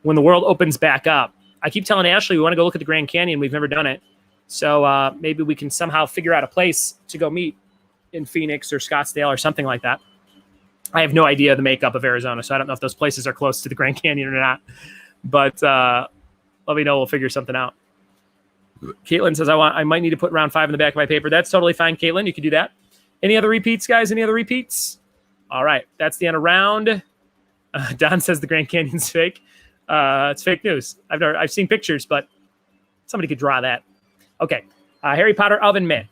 when the world opens back up. I keep telling Ashley we want to go look at the Grand Canyon. We've never done it. So maybe we can somehow figure out a place to go meet in Phoenix or Scottsdale or something like that. I have no idea the makeup of Arizona, so I don't know if those places are close to the Grand Canyon or not. But let me know. We'll figure something out. Caitlin says, I might need to put round 5 in the back of my paper. That's totally fine, Caitlin. You can do that. Any other repeats, guys? Any other repeats? All right. That's the end of round. Don says the Grand Canyon's fake. It's fake news. I've seen pictures, but somebody could draw that. Okay. Harry Potter Oven Mitt.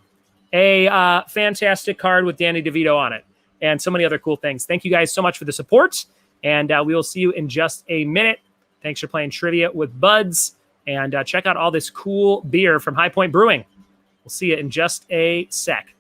A fantastic card with Danny DeVito on it. And so many other cool things. Thank you guys so much for the support. And we will see you in just a minute. Thanks for playing Trivia with Buds. And check out all this cool beer from High Point Brewing. We'll see you in just a sec.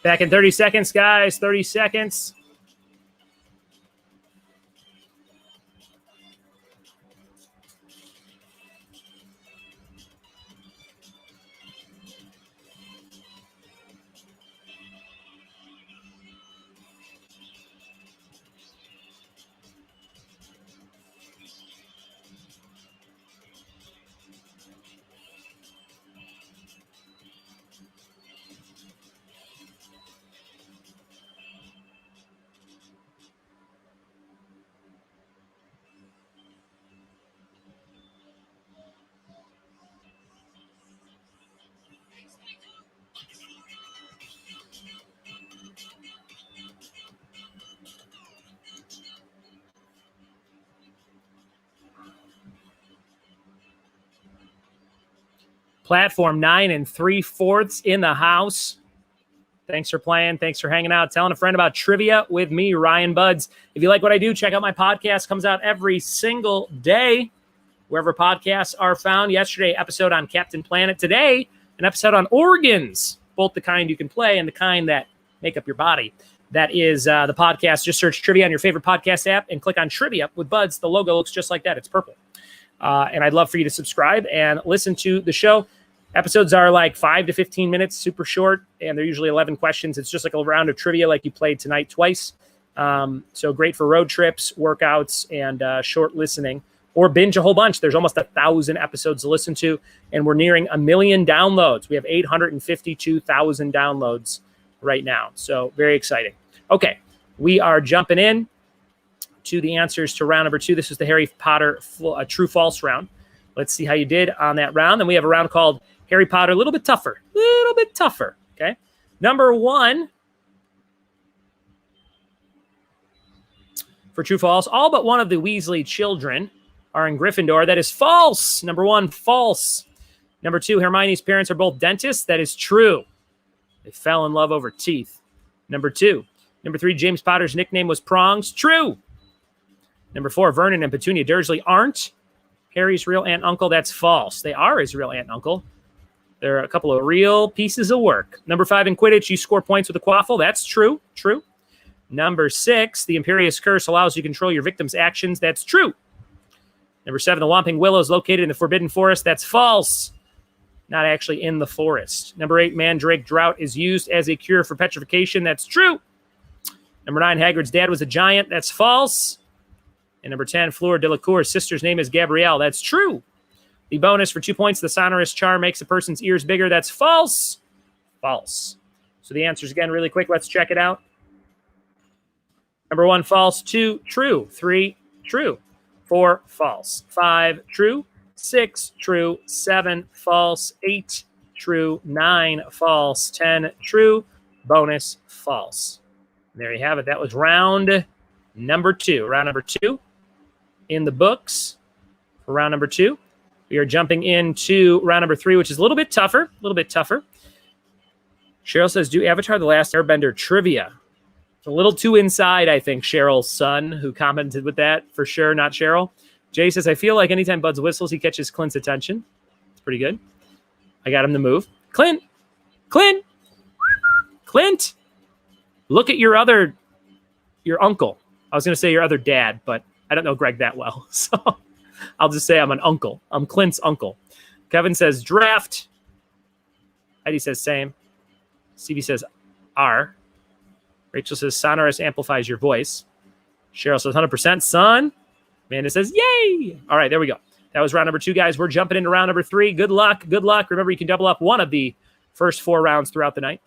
Back in 30 seconds, guys. 30 seconds. Platform 9 3/4 in the house. Thanks for playing. Thanks for hanging out. Telling a friend about trivia with me, Ryan Buds. If you like what I do, check out my podcast. Comes out every single day, wherever podcasts are found. Yesterday, episode on Captain Planet. Today, an episode on organs, both the kind you can play and the kind that make up your body. That is the podcast. Just search trivia on your favorite podcast app and click on Trivia with Buds. The logo looks just like that. It's purple. And I'd love for you to subscribe and listen to the show. Episodes are like 5 to 15 minutes, super short, and they're usually 11 questions. It's just like a round of trivia like you played tonight twice. So great for road trips, workouts, and short listening. Or binge a whole bunch. There's almost 1,000 episodes to listen to, and we're nearing 1 million downloads. We have 852,000 downloads right now. So very exciting. Okay, we are jumping in to the answers to round number 2. This is the Harry Potter true-false round. Let's see how you did on that round. Then we have a round called Harry Potter, a little bit tougher. Okay. Number 1 for true false. All but one of the Weasley children are in Gryffindor. That is false. Number 1, false. Number 2, Hermione's parents are both dentists. That is true. They fell in love over teeth. Number 2. Number 3, James Potter's nickname was Prongs. True. Number 4, Vernon and Petunia Dursley aren't Harry's real aunt and uncle. That's false. They are his real aunt and uncle. They're a couple of real pieces of work. Number 5, in Quidditch, you score points with a quaffle. That's true. True. Number 6, the Imperious Curse allows you to control your victim's actions. That's true. Number 7, the Whomping Willow is located in the Forbidden Forest. That's false. Not actually in the forest. Number 8, Mandrake Drought is used as a cure for petrification. That's true. Number 9, Hagrid's dad was a giant. That's false. And number 10, Fleur Delacour's sister's name is Gabrielle. That's true. The bonus for 2 points, the sonorous charm makes a person's ears bigger. That's false. False. So the answers again really quick. Let's check it out. Number 1, false. 2, true. 3, true. 4, false. 5, true. 6, true. 7, false. 8, true. 9, false. 10, true. Bonus, false. And there you have it. That was round number 2. Round number 2 in the books for round number 2. We are jumping into round number 3, which is a little bit tougher. Cheryl says, do Avatar The Last Airbender trivia. It's a little too inside, I think, Cheryl's son, who commented with that. For sure, not Cheryl. Jay says, I feel like anytime Buds whistles, he catches Clint's attention. It's pretty good. I got him to move. Clint! Look at your uncle. I was going to say your other dad, but I don't know Greg that well. So I'll just say I'm an uncle. I'm Clint's uncle. Kevin says draft. Eddie says same. Stevie says R. Rachel says sonorous amplifies your voice. Cheryl says 100% son. Amanda says, yay! All right, there we go. That was round number 2, guys. We're jumping into round number 3. Good luck. Good luck. Remember, you can double up one of the first 4 rounds throughout the night.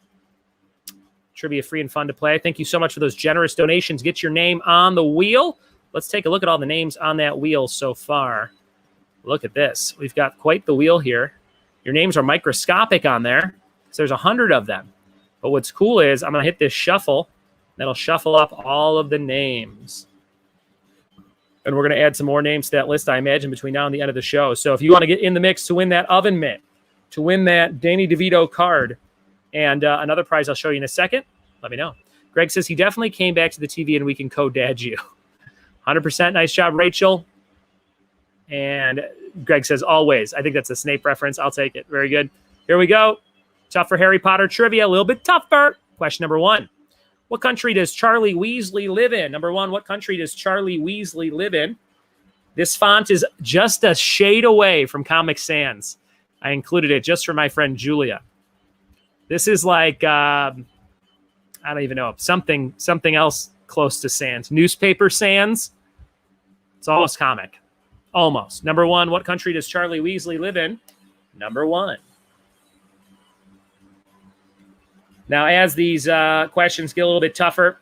Trivia free and fun to play. Thank you so much for those generous donations. Get your name on the wheel. Let's take a look at all the names on that wheel so far. Look at this. We've got quite the wheel here. Your names are microscopic on there. So there's 100 of them. But what's cool is I'm going to hit this shuffle. That'll shuffle up all of the names. And we're going to add some more names to that list, I imagine, between now and the end of the show. So if you want to get in the mix to win that oven mitt, to win that Danny DeVito card, and another prize I'll show you in a second, let me know. Greg says he definitely came back to the TV and we can co-dad you. 100%. Nice job, Rachel. And Greg says, always. I think that's a Snape reference. I'll take it. Very good. Here we go. Tougher Harry Potter trivia. A little bit tougher. Question number 1. What country does Charlie Weasley live in? Number 1, what country does Charlie Weasley live in? This font is just a shade away from Comic Sans. I included it just for my friend Julia. This is like, I don't even know, something else close to Sans. Newspaper Sans. It's almost comic. Almost. Number 1, what country does Charlie Weasley live in? Number 1. Now, as these questions get a little bit tougher,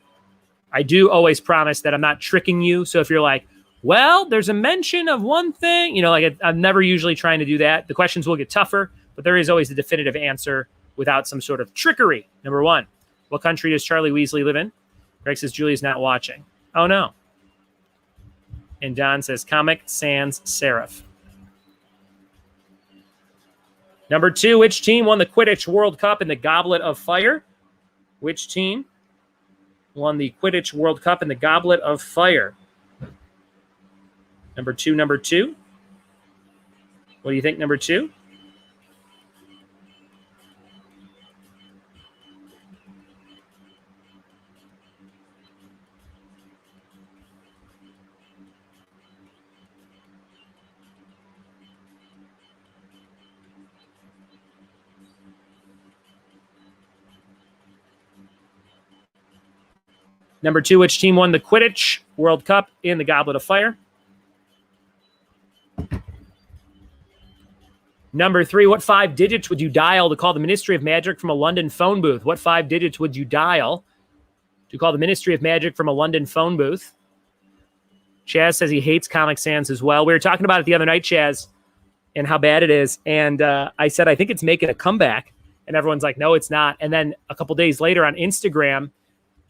I do always promise that I'm not tricking you. So if you're like, well, there's a mention of one thing, I'm never usually trying to do that. The questions will get tougher, but there is always a definitive answer without some sort of trickery. Number 1, what country does Charlie Weasley live in? Greg says Julie's not watching. Oh, no. And Don says Comic Sans Serif. Number 2, which team won the Quidditch World Cup in the Goblet of Fire? Which team won the Quidditch World Cup in the Goblet of Fire? Number 2. What do you think, number 2? Number 2, which team won the Quidditch World Cup in the Goblet of Fire? Number 3, what 5 digits would you dial to call the Ministry of Magic from a London phone booth? What 5 digits would you dial to call the Ministry of Magic from a London phone booth? Chaz says he hates Comic Sans as well. We were talking about it the other night, Chaz, and how bad it is. And I said, I think it's making a comeback. And everyone's like, no, it's not. And then a couple days later on Instagram,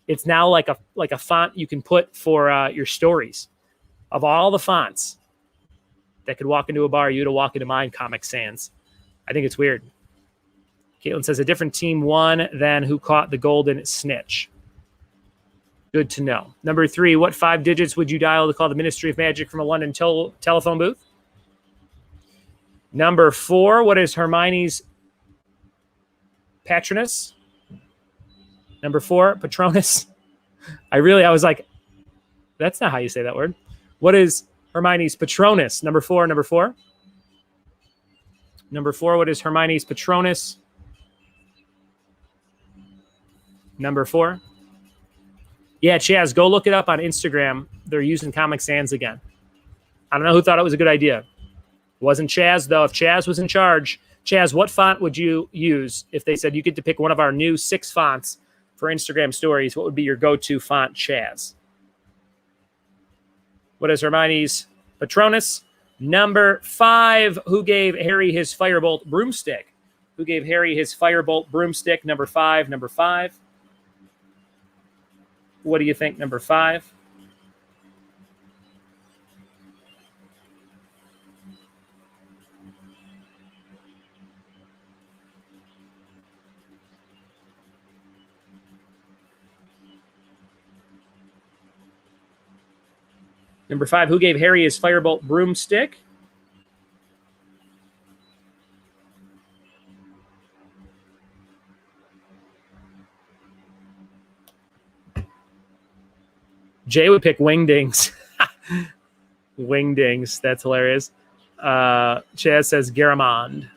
it's now like a font you can put for your stories. Of all the fonts that could walk into a bar, you'd walk into mine, Comic Sans. I think it's weird. Caitlin says a different team won than who caught the golden snitch. Good to know. Number 3, what 5 digits would you dial to call the Ministry of Magic from a London telephone booth? Number 4, what is Hermione's Patronus? Number 4, Patronus. I was like, that's not how you say that word. What is Hermione's Patronus? Number 4. Number 4, what is Hermione's Patronus? Number 4. Yeah, Chaz, go look it up on Instagram. They're using Comic Sans again. I don't know who thought it was a good idea. It wasn't Chaz, though. If Chaz was in charge, Chaz, what font would you use if they said you get to pick one of our new 6 fonts for Instagram stories? What would be your go-to font, Chaz? What is Hermione's Patronus? Number 5, who gave Harry his Firebolt broomstick? Who gave Harry his Firebolt broomstick? Number 5. Number 5. What do you think, number 5? Number 5, who gave Harry his Firebolt broomstick? Jay would pick Wingdings. Wingdings, that's hilarious. Chaz says Garamond.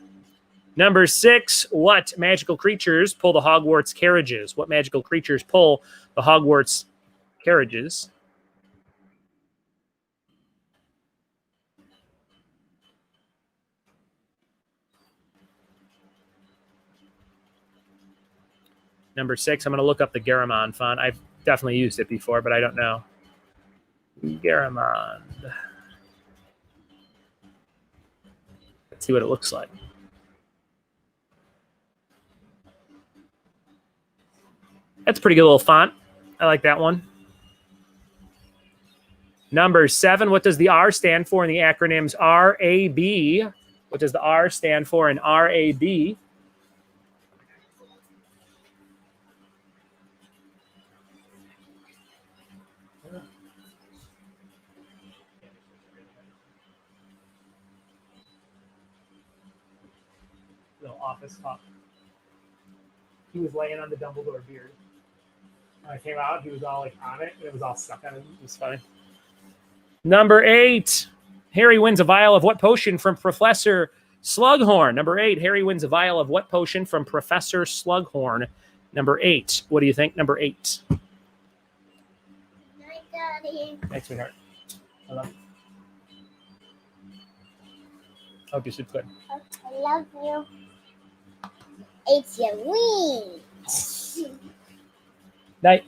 Number 6, what magical creatures pull the Hogwarts carriages? What magical creatures pull the Hogwarts carriages? Number 6, I'm going to look up the Garamond font. I've definitely used it before, but I don't know. Garamond. Let's see what it looks like. That's a pretty good little font. I like that one. Number 7, what does the R stand for in the acronyms RAB? What does the R stand for in RAB? Little office talk. He was laying on the Dumbledore beard. When I came out, he was all like on it, and it was all stuck on him. It was funny. Number 8, Harry wins a vial of what potion from Professor Slughorn? Number 8, Harry wins a vial of what potion from Professor Slughorn? Number 8. What do you think? Number 8. Hi, Daddy. Thanks, sweetheart. Hello. Hope you sleep good. I love you. It's your wings. Night.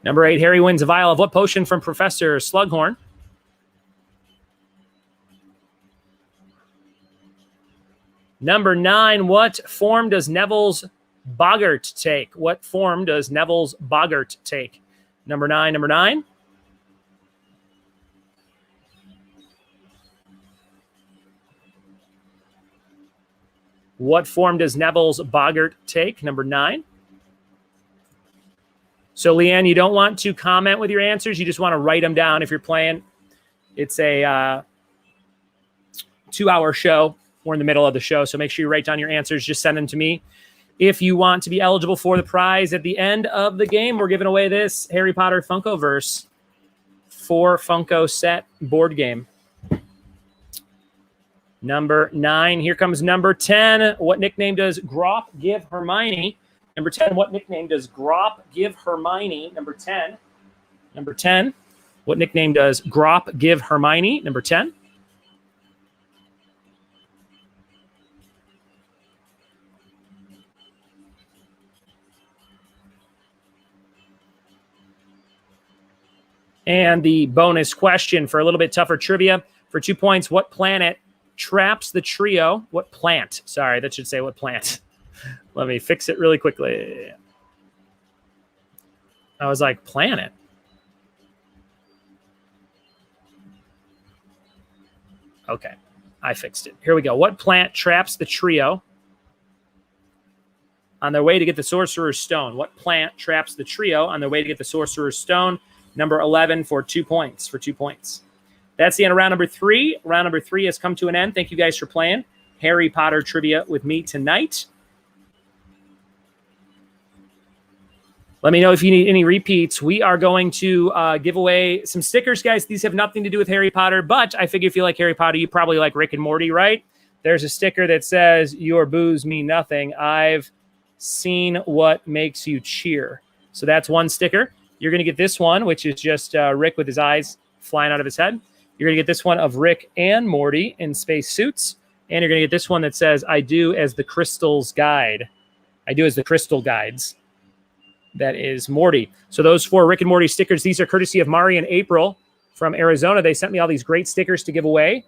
Number 8, Harry wins a vial of what potion from Professor Slughorn? Number 9, what form does Neville's boggart take? What form does Neville's boggart take? Number 9, number 9. What form does Neville's boggart take? Number 9. So, Leanne, you don't want to comment with your answers. You just want to write them down if you're playing. It's a 2-hour show. We're in the middle of the show, so make sure you write down your answers. Just send them to me. If you want to be eligible for the prize at the end of the game, we're giving away this Harry Potter Funkoverse 4 Funko set board game. Number 9. Here comes number 10. What nickname does Grop give Hermione? Number 10. What nickname does Grop give Hermione? Number 10. Number 10. What nickname does Grop give Hermione? Number 10. And the bonus question for a little bit tougher trivia for 2 points. What planet traps the trio? What plant? Sorry, that should say what plant. Let me fix it really quickly. I was like, planet. Okay, I fixed it. Here we go. What plant traps the trio on their way to get the Sorcerer's Stone? What plant traps the trio on their way to get the Sorcerer's Stone? Number 11 for 2 points. For 2 points. That's the end of round number 3. Round number 3 has come to an end. Thank you guys for playing Harry Potter trivia with me tonight. Let me know if you need any repeats. We are going to give away some stickers, guys. These have nothing to do with Harry Potter, but I figure if you like Harry Potter, you probably like Rick and Morty, right? There's a sticker that says, "Your boos mean nothing. I've seen what makes you cheer." So that's one sticker. You're going to get this one, which is just Rick with his eyes flying out of his head. You're going to get this one of Rick and Morty in space suits. And you're going to get this one that says, "I do as the crystals guide." I do as the crystal guides. That is Morty. So those 4 Rick and Morty stickers, these are courtesy of Mari and April from Arizona. They sent me all these great stickers to give away.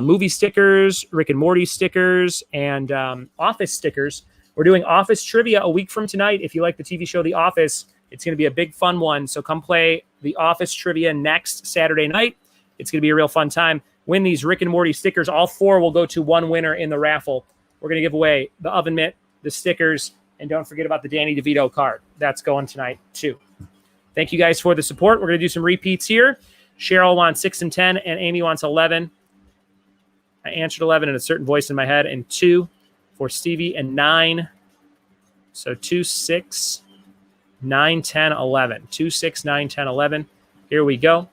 Movie stickers, Rick and Morty stickers, and Office stickers. We're doing Office trivia a week from tonight. If you like the TV show The Office, it's going to be a big fun one. So come play the Office trivia next Saturday night. It's going to be a real fun time. Win these Rick and Morty stickers. All 4 will go to one winner in the raffle. We're going to give away the oven mitt, the stickers, and don't forget about the Danny DeVito card. That's going tonight, too. Thank you guys for the support. We're going to do some repeats here. Cheryl wants 6 and 10, and Amy wants 11. I answered 11 in a certain voice in my head, and 2 for Stevie, and 9. So 2, 6, 9, 10, 11. 2, 6, 9, 10, 11. Here we go.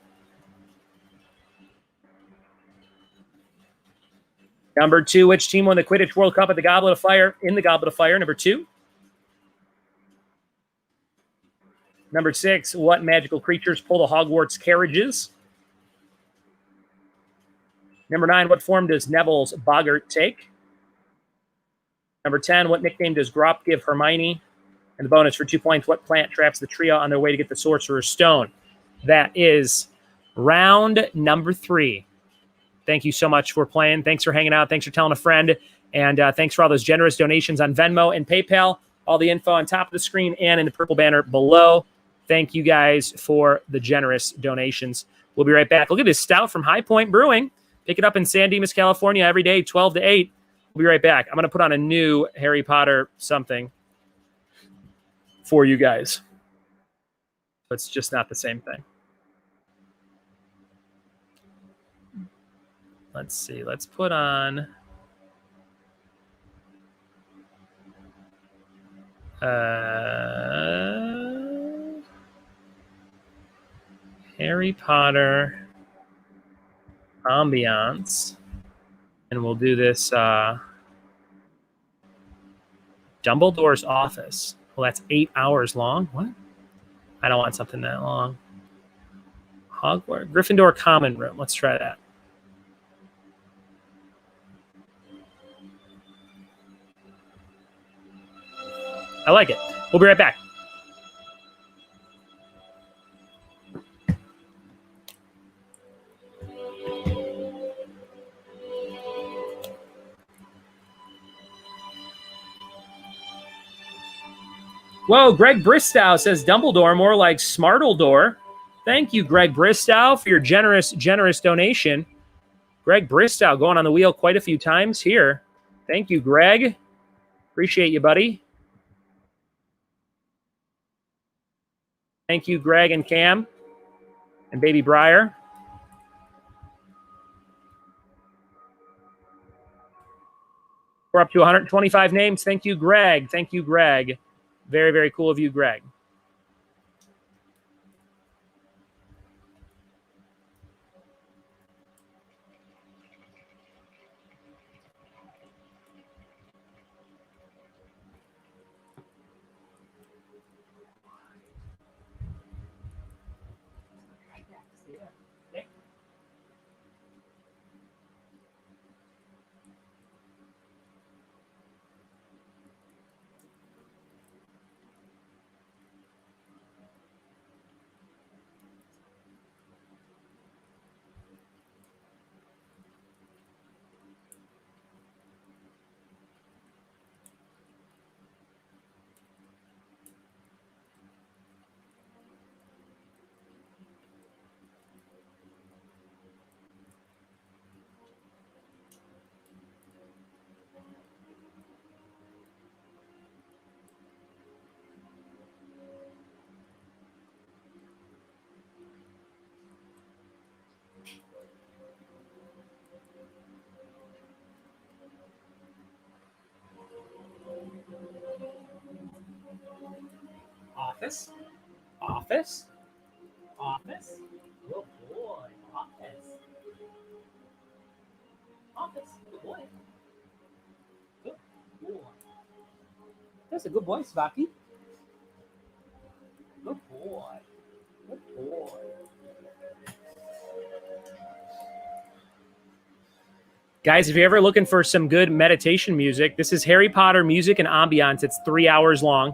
Number 2, which team won the Quidditch World Cup at the Goblet of Fire? In the Goblet of Fire, number 2. Number 6, what magical creatures pull the Hogwarts carriages? Number 9, what form does Neville's boggart take? Number 10, what nickname does Grop give Hermione? And the bonus for 2 points, what plant traps the trio on their way to get the Sorcerer's Stone? That is round number 3. Thank you so much for playing. Thanks for hanging out. Thanks for telling a friend. And thanks for all those generous donations on Venmo and PayPal. All the info on top of the screen and in the purple banner below. Thank you guys for the generous donations. We'll be right back. Look at this stout from High Point Brewing. Pick it up in San Dimas, California every day, 12 to 8. We'll be right back. I'm going to put on a new Harry Potter something for you guys. It's just not the same thing. Let's see. Let's put on Harry Potter ambiance, and we'll do this Dumbledore's office. Well, that's 8 hours long. What? I don't want something that long. Hogwarts Gryffindor common room. Let's try that. I like it. We'll be right back. Whoa, Greg Bristow says Dumbledore, more like Smartledore. Thank you, Greg Bristow, for your generous donation. Greg Bristow going on the wheel quite a few times here. Thank you, Greg. Appreciate you, buddy. Thank you, Greg and Cam and Baby Briar. We're up to 125 names. Thank you, Greg. Thank you, Greg. Very, very cool of you, Greg. Office. Office. Office. Good boy. Office. Office. Good boy. Good boy. That's a good boy, Svaki. Good boy. Good boy. Guys, if you're ever looking for some good meditation music, this is Harry Potter music and ambiance. It's 3 hours long.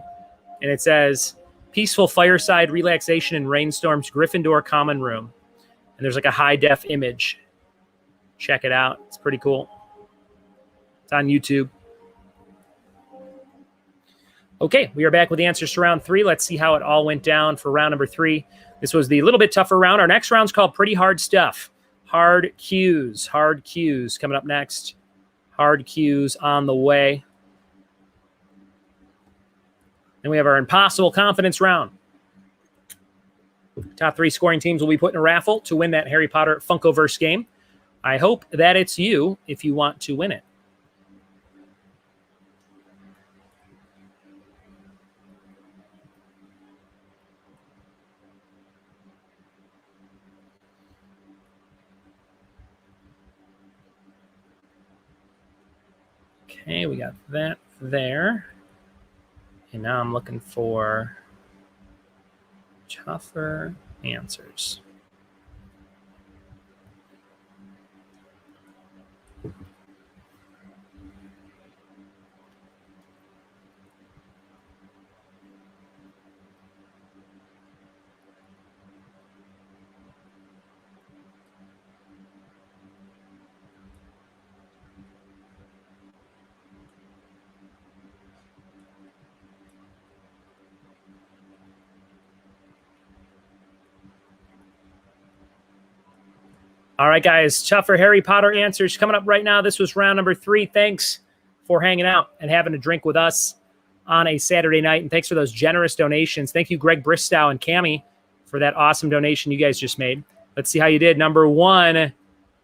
And it says, peaceful fireside relaxation in rainstorms, Gryffindor common room. And there's like a high-def image. Check it out. It's pretty cool. It's on YouTube. Okay, we are back with the answers to round 3. Let's see how it all went down for round number 3. This was the little bit tougher round. Our next round's called Pretty Hard Stuff. Hard cues. Hard cues coming up next. Hard cues on the way. Then we have our Impossible Confidence round. Top 3 scoring teams will be put in a raffle to win that Harry Potter Funkoverse game. I hope that it's you if you want to win it. Okay, we got that there. And now I'm looking for tougher answers. All right, guys. Tougher Harry Potter answers coming up right now. This was round number 3. Thanks for hanging out and having a drink with us on a Saturday night. And thanks for those generous donations. Thank you, Greg Bristow and Cammie, for that awesome donation you guys just made. Let's see how you did. Number 1,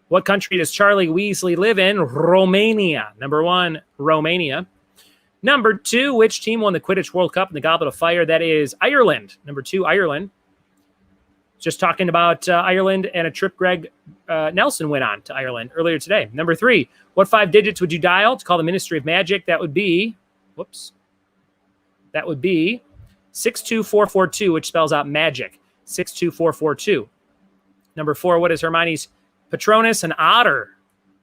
what country does Charlie Weasley live in? Romania. Number 1, Romania. Number 2, which team won the Quidditch World Cup in the Goblet of Fire? That is Ireland. Number 2, Ireland. Just talking about Ireland and a trip Greg Nelson went on to Ireland earlier today. Number 3, what 5 digits would you dial to call the Ministry of Magic? That would be, that would be 62442, which spells out magic. 62442. Number 4, what is Hermione's Patronus? An otter.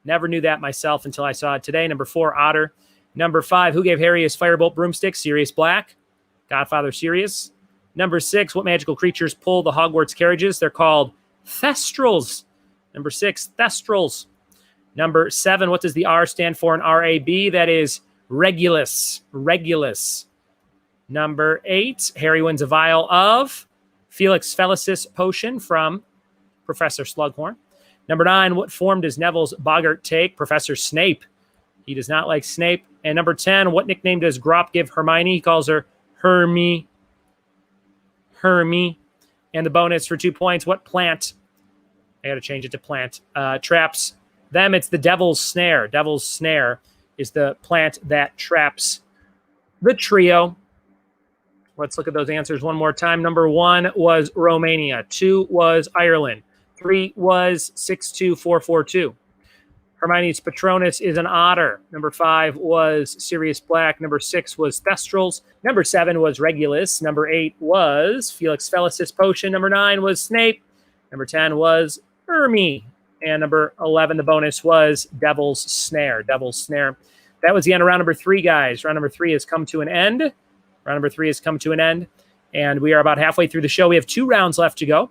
Never knew that myself until I saw it today. Number 4, otter. Number 5, who gave Harry his firebolt broomstick? Sirius Black. Godfather Sirius. Number 6, what magical creatures pull the Hogwarts carriages? They're called Thestrals. Number 6, Thestrals. Number 7, what does the R stand for in RAB? That is Regulus. Regulus. Number 8, Harry wins a vial of Felix Felicis potion from Professor Slughorn. Number 9, what form does Neville's boggart take? Professor Snape. He does not like Snape. And number 10, what nickname does Grop give Hermione? He calls her Hermie. Hermie. And the bonus for 2 points, what plant? I got to change it to plant. Traps them. It's the Devil's Snare. Devil's Snare is the plant that traps the trio. Let's look at those answers one more time. Number 1 was Romania. 2 was Ireland. 3 was 62442. Hermione's Patronus is an otter. Number 5 was Sirius Black. Number 6 was Thestrals. Number 7 was Regulus. Number 8 was Felix Felicis potion. Number 9 was Snape. Number 10 was Hermie. And number 11, the bonus, was Devil's Snare. Devil's Snare. That was the end of round number 3, guys. Round number 3 has come to an end. Round number 3 has come to an end. And we are about halfway through the show. We have 2 rounds left to go.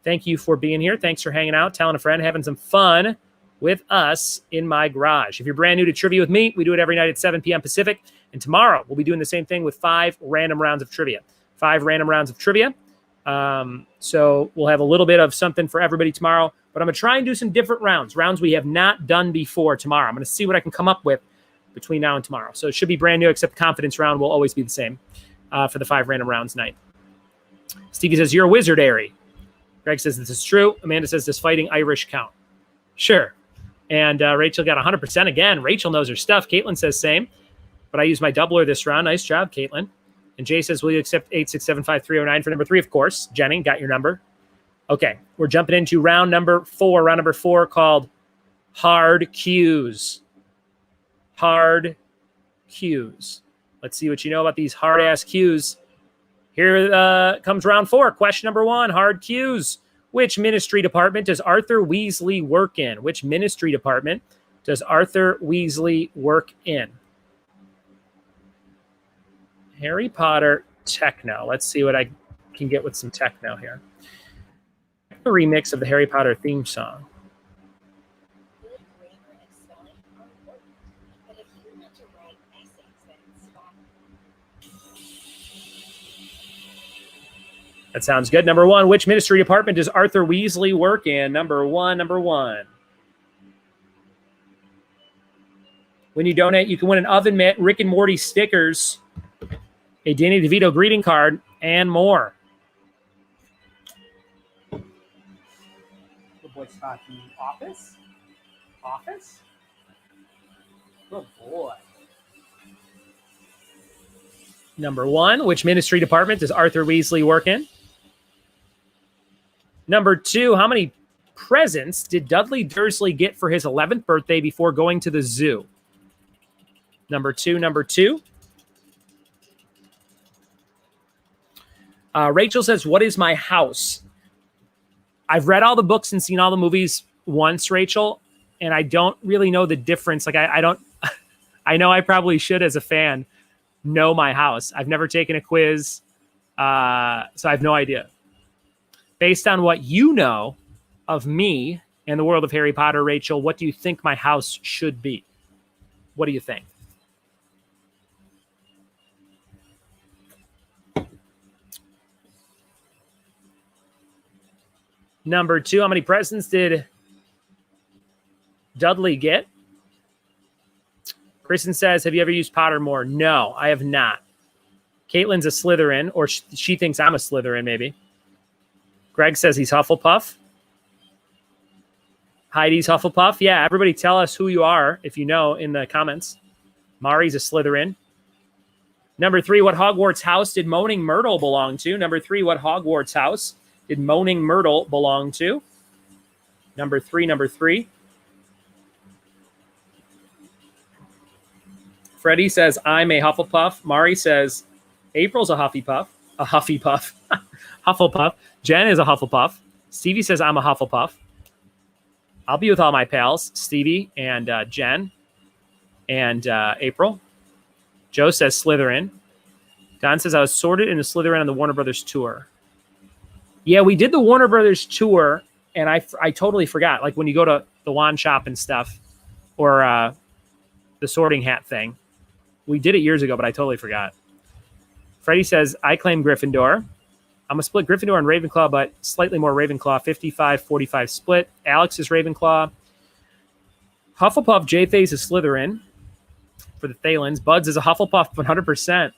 Thank you for being here. Thanks for hanging out, telling a friend, having some fun with us in my garage. If you're brand new to Trivia with me, we do it every night at 7 p.m. Pacific. And tomorrow, we'll be doing the same thing with 5 random rounds of trivia. 5 random rounds of trivia. So we'll have a little bit of something for everybody tomorrow. But I'm going to try and do some different rounds. Rounds we have not done before tomorrow. I'm going to see what I can come up with between now and tomorrow. So it should be brand new, except the confidence round will always be the same for the 5 random rounds night. Stevie says, you're a wizard, Harry. Greg says, this is true. Amanda says, does fighting Irish count? Sure. And Rachel got 100% again. Rachel knows her stuff. Caitlin says same. But I used my doubler this round. Nice job, Caitlin. And Jay says, will you accept 8675309 for number 3? Of course. Jenny, got your number. Okay. We're jumping into round number 4. Round number 4 called Hard Cues. Hard Cues. Let's see what you know about these hard-ass cues. Here comes round 4. Question number 1, hard cues. Which ministry department does Arthur Weasley work in? Which ministry department does Arthur Weasley work in? Harry Potter techno. Let's see what I can get with some techno here. A remix of the Harry Potter theme song. That sounds good. Number 1, which ministry department does Arthur Weasley work in? Number 1. When you donate, you can win an oven mitt, Rick and Morty stickers, a Danny DeVito greeting card, and more. The boy spot the office? Office? Good boy. Number 1, which ministry department does Arthur Weasley work in? Number 2, how many presents did Dudley Dursley get for his 11th birthday before going to the zoo? Number 2. Rachel says, what is my house? I've read all the books and seen all the movies once, Rachel, and I don't really know the difference. Like, I don't, I know I probably should, as a fan, know my house. I've never taken a quiz, so I have no idea. Based on what you know of me and the world of Harry Potter, Rachel, what do you think my house should be? What do you think? Number 2, how many presents did Dudley get? Kristen says, have you ever used Pottermore? No, I have not. Caitlin's a Slytherin, or she thinks I'm a Slytherin, maybe. Greg says he's Hufflepuff. Heidi's Hufflepuff. Yeah, everybody tell us who you are, if you know, in the comments. Mari's a Slytherin. Number 3, what Hogwarts house did Moaning Myrtle belong to? Number 3, what Hogwarts house did Moaning Myrtle belong to? Number 3. Freddie says, I'm a Hufflepuff. Mari says, April's a Hufflepuff. Hufflepuff. Jen is a Hufflepuff. Stevie says, I'm a Hufflepuff. I'll be with all my pals, Stevie and Jen and April. Joe says Slytherin. Don says, I was sorted into Slytherin on the Warner Brothers tour. Yeah, we did the Warner Brothers tour, and I totally forgot. Like when you go to the wand shop and stuff, or the sorting hat thing. We did it years ago, but I totally forgot. Freddie says, I claim Gryffindor. I'm a split Gryffindor and Ravenclaw, but slightly more Ravenclaw, 55-45 split. Alex is Ravenclaw. Hufflepuff, J-Thays is Slytherin for the Thalens. Buds is a Hufflepuff, 100%.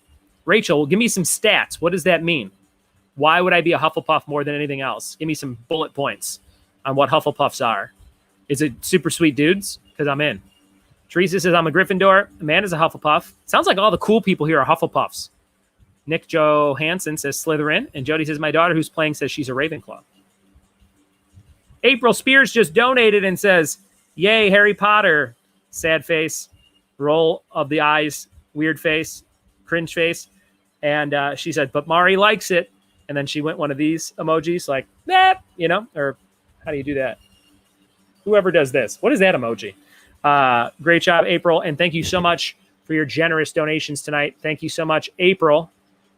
Rachel, give me some stats. What does that mean? Why would I be a Hufflepuff more than anything else? Give me some bullet points on what Hufflepuffs are. Is it super sweet dudes? Because I'm in. Teresa says, I'm a Gryffindor. Amanda's a Hufflepuff. Sounds like all the cool people here are Hufflepuffs. Nick Johansson says Slytherin. And Jody says, my daughter who's playing says she's a Ravenclaw. April Spears just donated and says, yay, Harry Potter. Sad face. Roll of the eyes. Weird face. Cringe face. And she said, but Mari likes it. And then she went one of these emojis like, that, you know, or how do you do that? Whoever does this. What is that emoji? Great job, April. And thank you so much for your generous donations tonight. Thank you so much, April.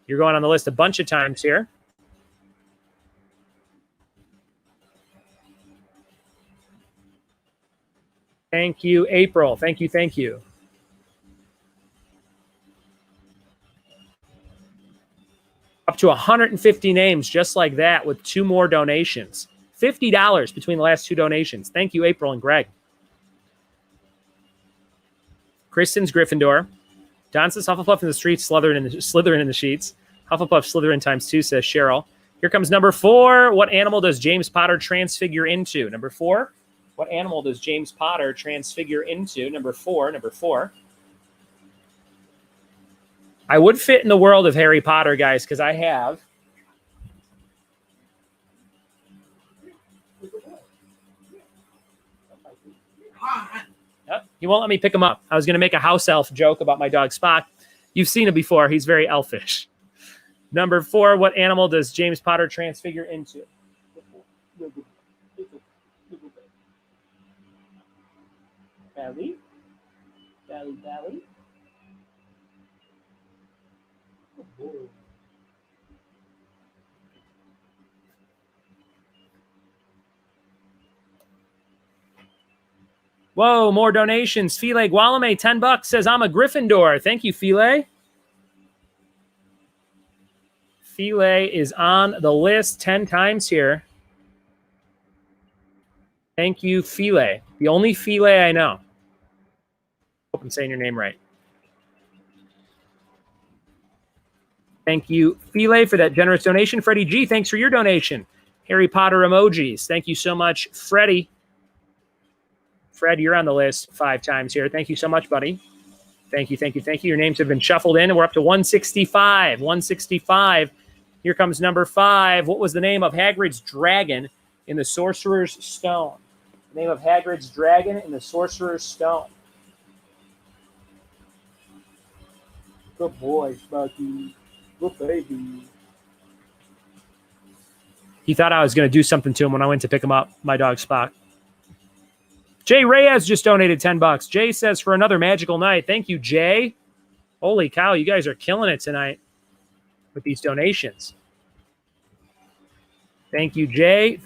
You're going on the list a bunch of times here. Thank you, April. Thank you. Thank you. Up to 150 names just like that with 2 more donations. $50 between the last 2 donations. Thank you, April and Greg. Kristen's Gryffindor. Don says Hufflepuff in the streets, Slytherin in the sheets. Hufflepuff Slytherin times 2, says Cheryl. Here comes number 4. What animal does James Potter transfigure into? Number 4. What animal does James Potter transfigure into? Number 4. I would fit in the world of Harry Potter, guys, because I have. Yep, he won't let me pick him up. I was going to make a house elf joke about my dog Spock. You've seen him before. He's very elfish. Number 4, what animal does James Potter transfigure into? Belly. Belly. Whoa, more donations. File Gualame, $10 says, I'm a Gryffindor. Thank you, File. File is on the list 10 times here. Thank you, File. The only File I know. Hope I'm saying your name right. Thank you, File, for that generous donation. Freddie G, thanks for your donation. Harry Potter emojis. Thank you so much, Freddie. Fred, you're on the list 5 times here. Thank you so much, buddy. Thank you. Your names have been shuffled in, and we're up to 165. 165. Here comes number 5. What was the name of Hagrid's dragon in the Sorcerer's Stone? The name of Hagrid's dragon in the Sorcerer's Stone. Good boy, Sparky. Good baby. He thought I was going to do something to him when I went to pick him up, my dog Spock. Jay Reyes just donated $10. Jay says, for another magical night. Thank you, Jay. Holy cow, you guys are killing it tonight with these donations. Thank you, Jay.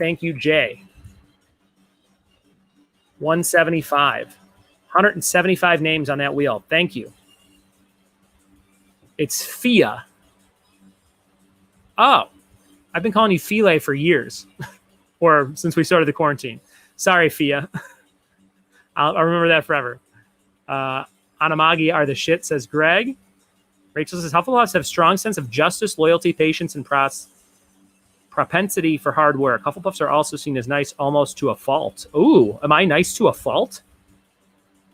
175. 175 names on that wheel. Thank you. It's Fia. Oh, I've been calling you File for years. Or since we started the quarantine. Sorry, Fia. I'll remember that forever. Anamagi are the shit, says Greg. Rachel says Hufflepuffs have strong sense of justice, loyalty, patience, and propensity for hard work. Hufflepuffs are also seen as nice almost to a fault. Ooh, am I nice to a fault?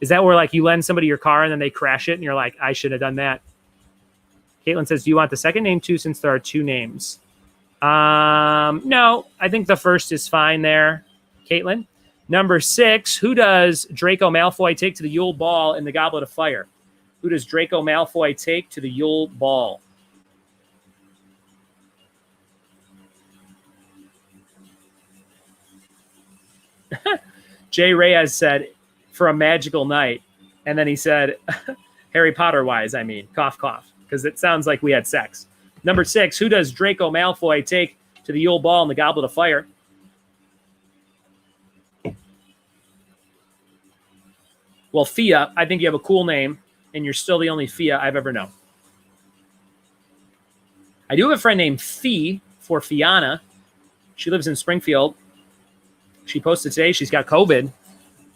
Is that where like you lend somebody your car and then they crash it and you're like, I should have done that? Caitlin says, do you want the second name too since there are two names? No, I think the first is fine there, Caitlin. Number 6, who does Draco Malfoy take to the Yule Ball in the Goblet of Fire? Who does Draco Malfoy take to the Yule Ball? Jay Reyes said, for a magical night. And then he said, Harry Potter wise, I mean, cough, cough, because it sounds like we had sex. Number 6, who does Draco Malfoy take to the Yule Ball in the Goblet of Fire? Well, Fia, I think you have a cool name, and you're still the only Fia I've ever known. I do have a friend named Fee for Fiona. She lives in Springfield. She posted today she's got COVID,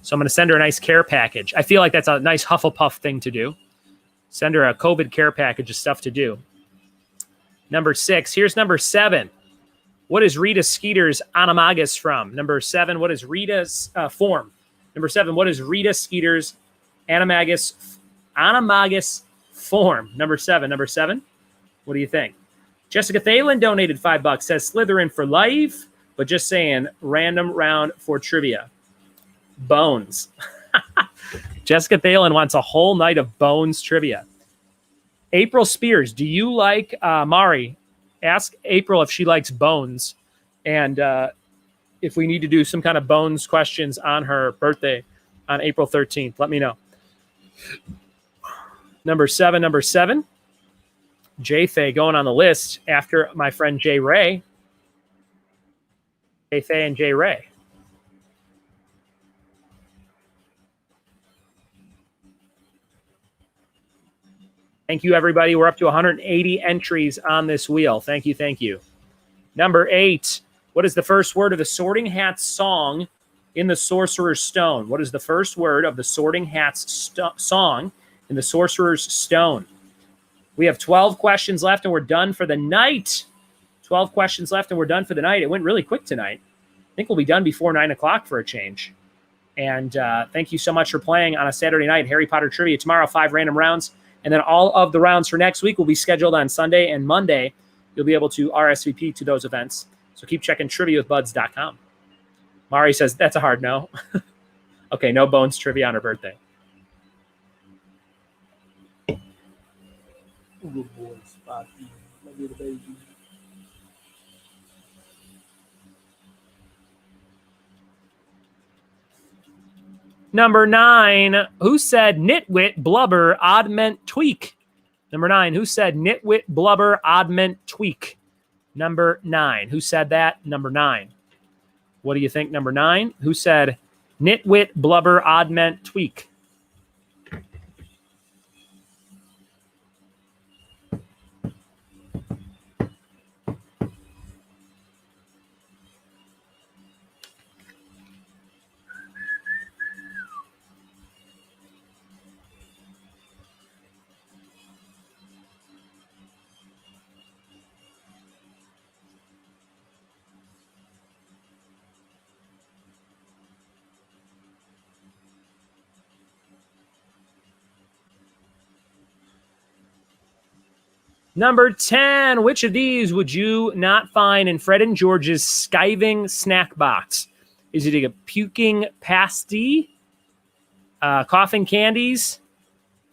so I'm going to send her a nice care package. I feel like that's a nice Hufflepuff thing to do. Send her a COVID care package of stuff to do. Number 6. Here's number 7. What is Rita Skeeter's Animagus from? Number 7. What is Rita's form? Number 7. What is Rita Skeeter's Animagus form? Number 7. Number 7. What do you think? Jessica Thalen donated $5. Says Slytherin for life, but just saying random round for trivia. Bones. Jessica Thalen wants a whole night of Bones trivia. April Spears, do you like Mari? Ask April if she likes Bones, and if we need to do some kind of Bones questions on her birthday on April 13th. Let me know. Number 7. Jay Fay going on the list after my friend Jay Ray. Jay Fay and Jay Ray. Thank you, everybody. We're up to 180 entries on this wheel. Thank you, thank you. Number 8. What is the first word of the Sorting Hat's song in the Sorcerer's Stone? What is the first word of the Sorting Hat's song in the Sorcerer's Stone? We have 12 questions left, and we're done for the night. 12 questions left, and we're done for the night. It went really quick tonight. I think we'll be done before 9 o'clock for a change. And thank you so much for playing on a Saturday night. Harry Potter Trivia tomorrow, 5 random rounds. And then all of the rounds for next week will be scheduled on Sunday and Monday. You'll be able to RSVP to those events. So keep checking triviawithbuds.com. Mari says, that's a hard no. Okay, no Bones trivia on her birthday. Good boy, Spotty. My little baby. Number 9, who said nitwit, blubber, oddment, tweak? Number 9, who said nitwit, blubber, oddment, tweak? Number 9, who said that? Number 9. What do you think, number 9? Who said nitwit, blubber, oddment, tweak? Number 10, which of these would you not find in Fred and George's skiving snack box? Is it a puking pasty, coughing candies,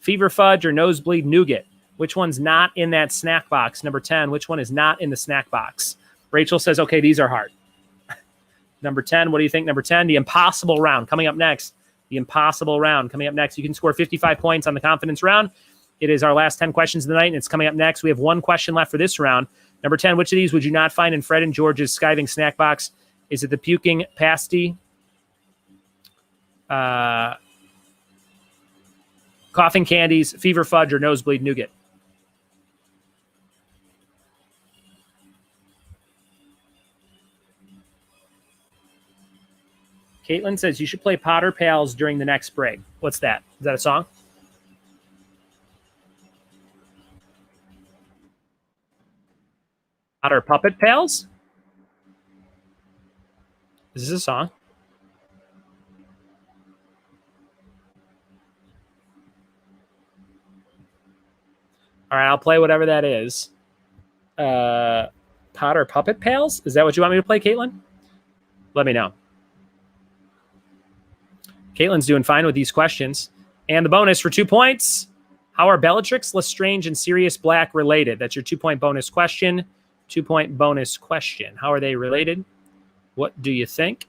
fever fudge, or nosebleed nougat? Which one's not in that snack box? Number 10, which one is not in the snack box? Rachel says, okay, these are hard. Number 10, what do you think? Number 10, the impossible round coming up next. The impossible round coming up next. You can score 55 points on the confidence round. It is our last 10 questions of the night, and it's coming up next. We have one question left for this round. Number 10, which of these would you not find in Fred and George's skiving snack box? Is it the puking pasty, coughing candies, fever fudge, or nosebleed nougat? Caitlin says you should play Potter Pals during the next break. What's that? Is that a song? Potter Puppet Pals? Is this a song? All right, I'll play whatever that is. Potter Puppet Pals? Is that what you want me to play, Caitlin? Let me know. Caitlin's doing fine with these questions. And the bonus for 2 points. How are Bellatrix, Lestrange, and Sirius Black related? That's your 2-point bonus question. 2-point bonus question. How are they related? What do you think?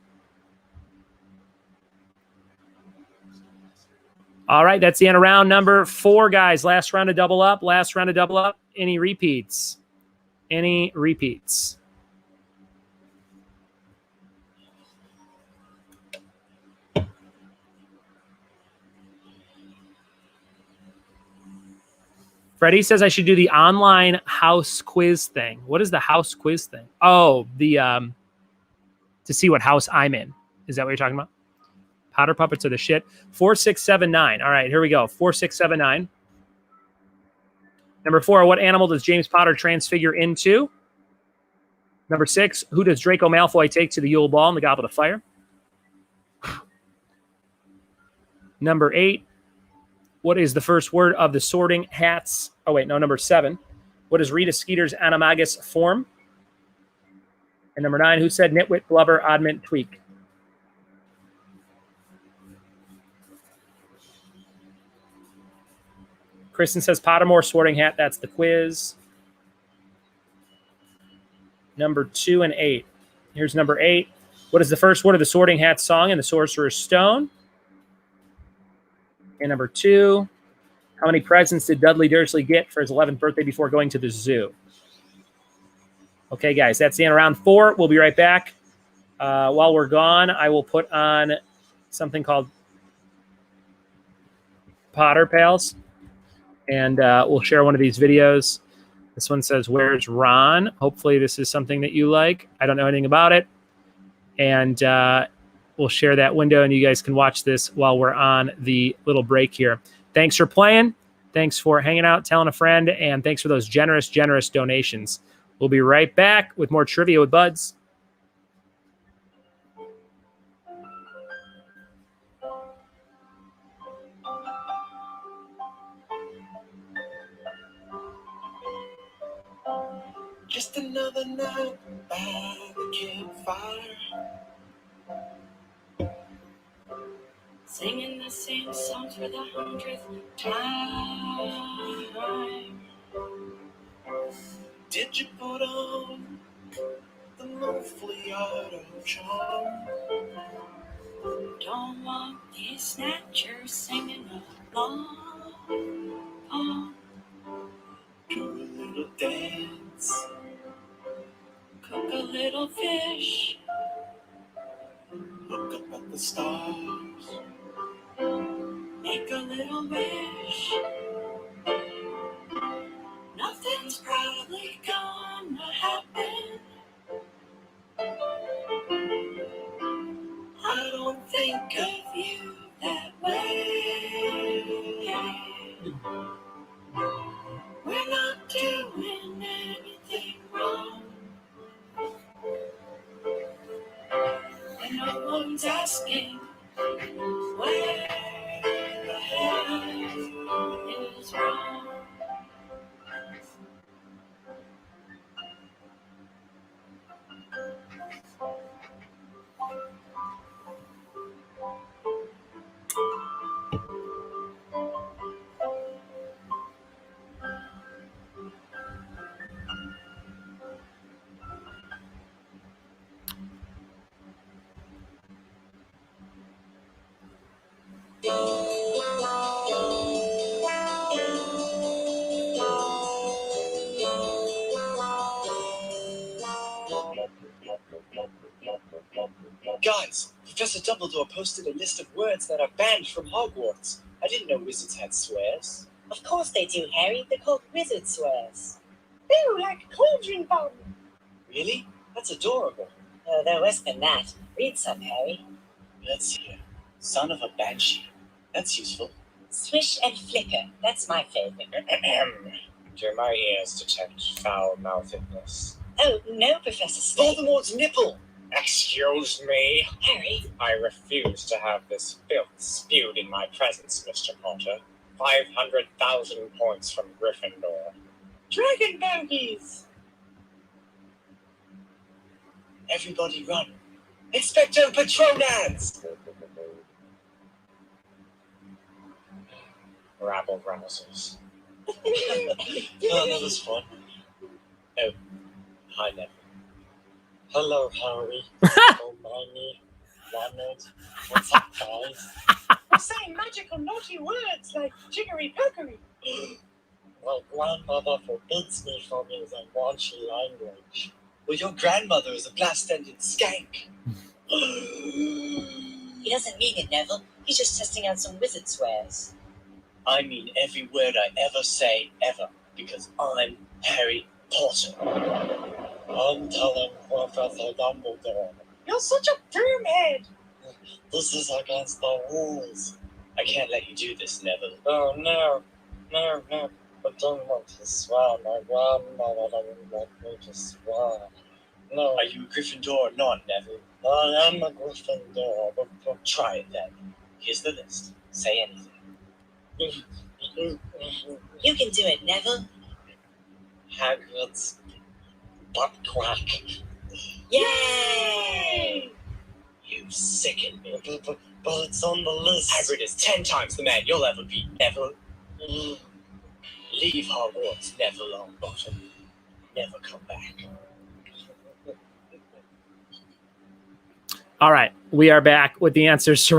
All right, that's the end of round number 4, guys. Last round of double up. Last round of double up. Any repeats? Any repeats? Freddie says I should do the online house quiz thing. What is the house quiz thing? Oh, the to see what house I'm in. Is that what you're talking about? Potter puppets are the shit. 4679. All right, here we go. 4679. Number 4, what animal does James Potter transfigure into? Number 6, who does Draco Malfoy take to the Yule Ball in the Goblet of Fire? Number 8, what is the first word of the Sorting Hats? Oh, wait, no, number 7. What is Rita Skeeter's animagus form? And number 9, who said nitwit, blubber, oddment, tweak? Kristen says Pottermore Sorting Hat. That's the quiz. Number 2 and 8. Here's number 8. What is the first word of the Sorting Hat song in the Sorcerer's Stone? And number 2, how many presents did Dudley Dursley get for his 11th birthday before going to the zoo? Okay, guys, that's the end of round 4. We'll be right back. While we're gone, I will put on something called Potter Pals, and we'll share one of these videos. This one says, "Where's Ron?" Hopefully this is something that you like. I don't know anything about it. And we'll share that window, and you guys can watch this while we're on the little break here. Thanks for playing. Thanks for hanging out, telling a friend, and thanks for those generous, generous donations. We'll be right back with more Trivia with Buds. Just another night by the campfire, singing the same songs for the 100th time. Did you put on the monthly art of charm? Don't want these snatchers singing along. Do a little dance, cook a little fish, look up at the stars, make a little wish. Nothing's probably gonna happen. I don't think of you that way. We're not doing anything wrong, and no one's asking where the hell is wrong. Guys, Professor Dumbledore posted a list of words that are banned from Hogwarts. I didn't know wizards had swears. Of course they do, Harry. They're called wizard swears. Ooh, like cauldron bomb. Really? That's adorable. Oh, they're worse than that. Read some, Harry. Let's see here. Son of a banshee. That's useful. Swish and flicker. That's my favorite. Do my ears detect foul-mouthedness? Oh, no, Professor Snape. Voldemort's nipple! Excuse me. Harry, I refuse to have this filth spewed in my presence, Mr. Potter. 500,000 points from Gryffindor. dragon bogies. Everybody run. Expecto Patronans! Rabble rousers. Oh, that was fun. Oh, hi, Neville. Hello, Harry. Hermione. Leonard. What's up, guys? We're saying magical naughty words like jiggery pokery. My grandmother forbids me from using raunchy language. Well, your grandmother is a blast-ended skank. He doesn't mean it, Neville. He's just testing out some wizard swears. I mean every word I ever say, ever, because I'm Harry Potter. I'm telling Professor Dumbledore. You're such a broomhead. This is against the rules. I can't let you do this, Neville. Oh, no. No, no. I don't want to swear. My grandmother doesn't want me to swear. No. Are you a Gryffindor or not, Neville? I am a Gryffindor. But try it then. Here's the list. Say anything. You can do it, Neville. Hagrid's butt crack. Yay! You sicken me. But it's on the list. Hagrid is 10 times the man you'll ever be, Neville. Leave Hogwarts, Neville Longbottom. Never come back. All right, we are back with the answers to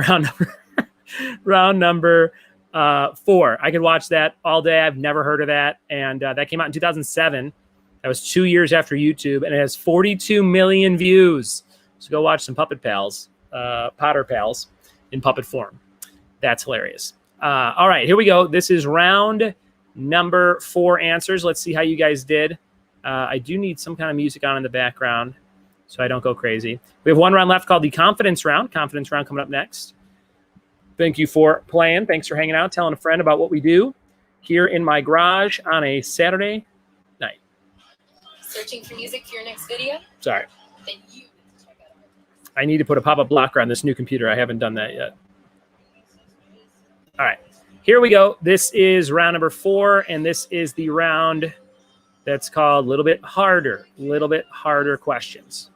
round number 4. I could watch that all day. I've never heard of that, and that came out in 2007. That was 2 years after YouTube, and it has 42 million views. So go watch some Puppet Pals, Potter Pals, in puppet form. That's hilarious. All right, here we go. This is round number 4 answers. Let's see how you guys did. I do need some kind of music on in the background so I don't go crazy. We have one round left called the confidence round. Confidence round coming up next. Thank you for playing. Thanks for hanging out, telling a friend about what we do here in my garage on a Saturday night. Searching for music for your next video? Sorry. Then you need to check out I need to put a pop-up blocker on this new computer. I haven't done that yet. All right. Here we go. This is round number 4, and this is the round that's called a little bit harder questions.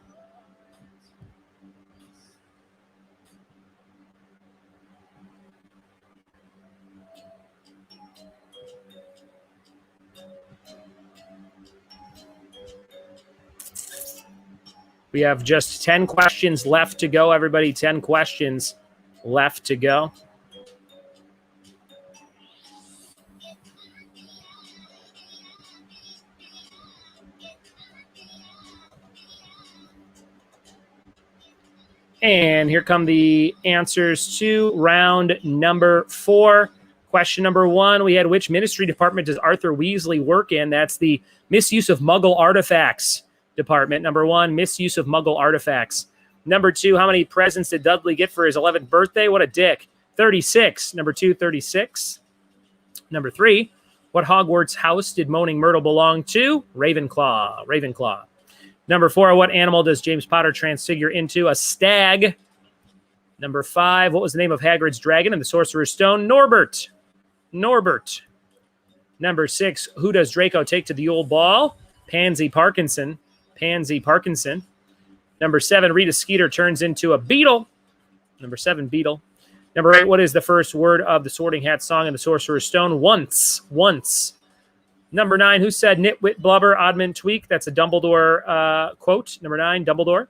We have just 10 questions left to go, everybody. 10 questions left to go. And here come the answers to round number 4. Question number 1, we had which ministry department does Arthur Weasley work in? That's the misuse of Muggle artifacts department. Number 1, misuse of Muggle artifacts. Number 2, how many presents did Dudley get for his 11th birthday? What a dick. 36. Number 2, 36. Number 3, what Hogwarts house did Moaning Myrtle belong to? Ravenclaw. Ravenclaw. Number 4, what animal does James Potter transfigure into? A stag. Number 5, what was the name of Hagrid's dragon and the Sorcerer's Stone? Norbert. Norbert. Number 6, who does Draco take to the Yule Ball? Pansy Parkinson. Pansy Parkinson. Number 7, Rita Skeeter turns into a beetle. Number 7, beetle. Number 8, what is the first word of the Sorting Hat song and the Sorcerer's Stone? Once. Once. Number 9, who said nitwit blubber, oddman tweak? That's a Dumbledore quote. Number 9, Dumbledore.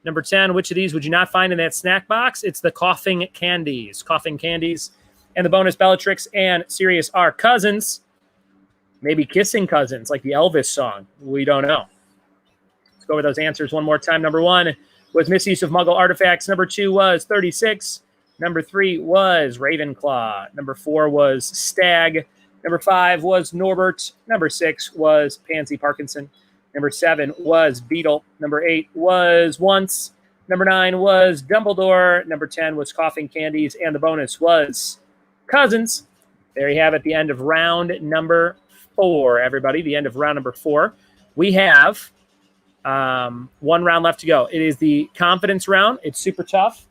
Number 10, which of these would you not find in that snack box? It's the coughing candies. Coughing candies. And the bonus, Bellatrix and Sirius are cousins. Maybe kissing cousins, like the Elvis song. We don't know. Let's go over those answers one more time. Number 1 was misuse of Muggle artifacts. Number 2 was 36. Number 3 was Ravenclaw. Number 4 was stag. Number 5 was Norbert. Number 6 was Pansy Parkinson. Number 7 was beetle. Number 8 was once. Number 9 was Dumbledore. Number 10 was Coughing Candies. And the bonus was Cousins. There you have it, the end of round number 4, everybody. The end of round number 4. We have one round left to go. It is the confidence round. It's super tough.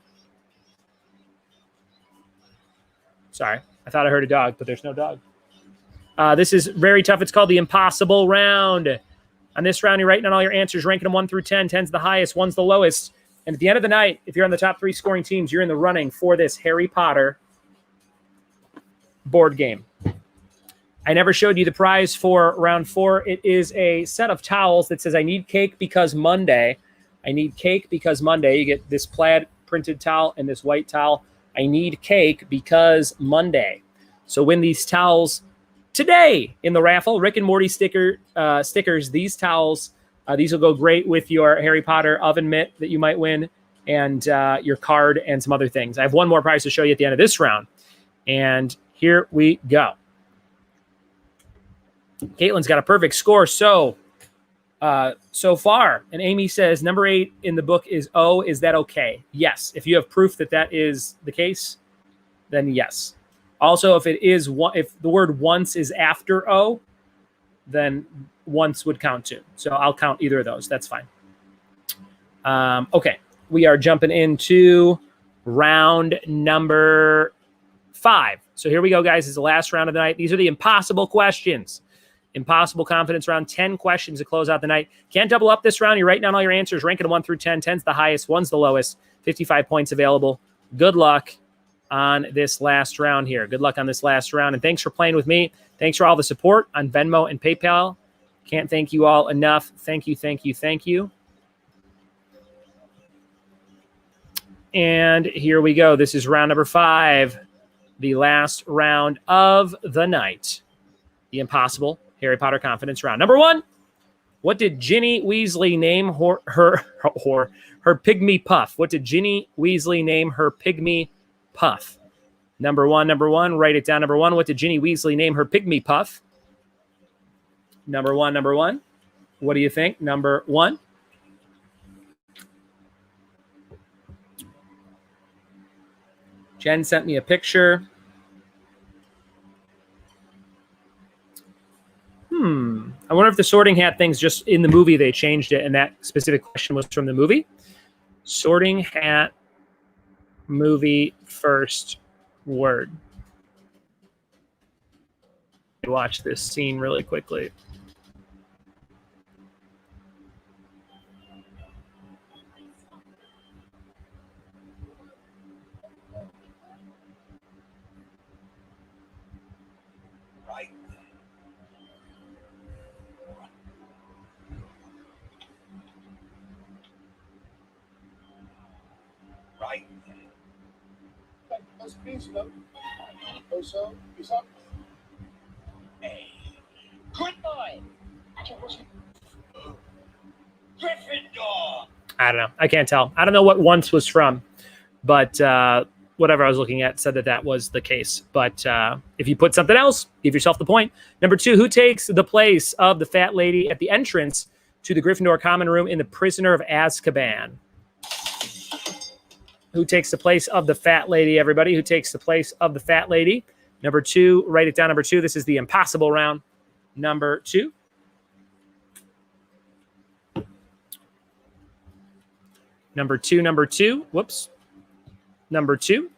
Sorry, I thought I heard a dog, but there's no dog. This is very tough. It's called the impossible round. On this round, you're writing down all your answers, ranking them 1 through 10. 10's the highest, 1's the lowest. And at the end of the night, if you're on the top 3 scoring teams, you're in the running for this Harry Potter board game. I never showed you the prize for round 4. It is a set of towels that says, I need cake because Monday. I need cake because Monday. You get this plaid printed towel and this white towel. I need cake because Monday. So win these towels today in the raffle. Rick and Morty stickers. These towels, these will go great with your Harry Potter oven mitt that you might win, and your card and some other things. I have one more prize to show you at the end of this round. And here we go. Caitlin's got a perfect score so far. And Amy says, number 8 in the book is O. Is that okay? Yes. If you have proof that that is the case, then yes. Also, if the word once is after O, then once would count too. So I'll count either of those. That's fine. Okay. We are jumping into round number 5. So here we go, guys. It's the last round of the night. These are the impossible questions. Impossible confidence round. 10 questions to close out the night. Can't double up this round. You're writing down all your answers, ranking them 1 through 10. 10's the highest, 1's the lowest. 55 points available. Good luck on this last round here. Good luck on this last round. And thanks for playing with me. Thanks for all the support on Venmo and PayPal. Can't thank you all enough. Thank you, thank you, thank you. And here we go. This is round number 5, the last round of the night. The impossible Harry Potter confidence round. Number 1, what did Ginny Weasley name her pygmy puff? What did Ginny Weasley name her pygmy puff? Number one, write it down. Number 1, what did Ginny Weasley name her pygmy puff? Number one. What do you think? Number 1. Jen sent me a picture. I wonder if the Sorting Hat thing's just in the movie. They changed it, and that specific question was from the movie. Sorting Hat movie first word. Watch this scene really quickly. Good boy. Gryffindor. I don't know. I can't tell. I don't know what once was from, but whatever I was looking at said that was the case. But if you put something else, give yourself the point. Number 2, who takes the place of the fat lady at the entrance to the Gryffindor common room in The Prisoner of Azkaban? Who takes the place of the fat lady, everybody? Who takes the place of the fat lady? Number 2, write it down. Number 2, this is the impossible round. Number 2. Number 2. Whoops. Number 2.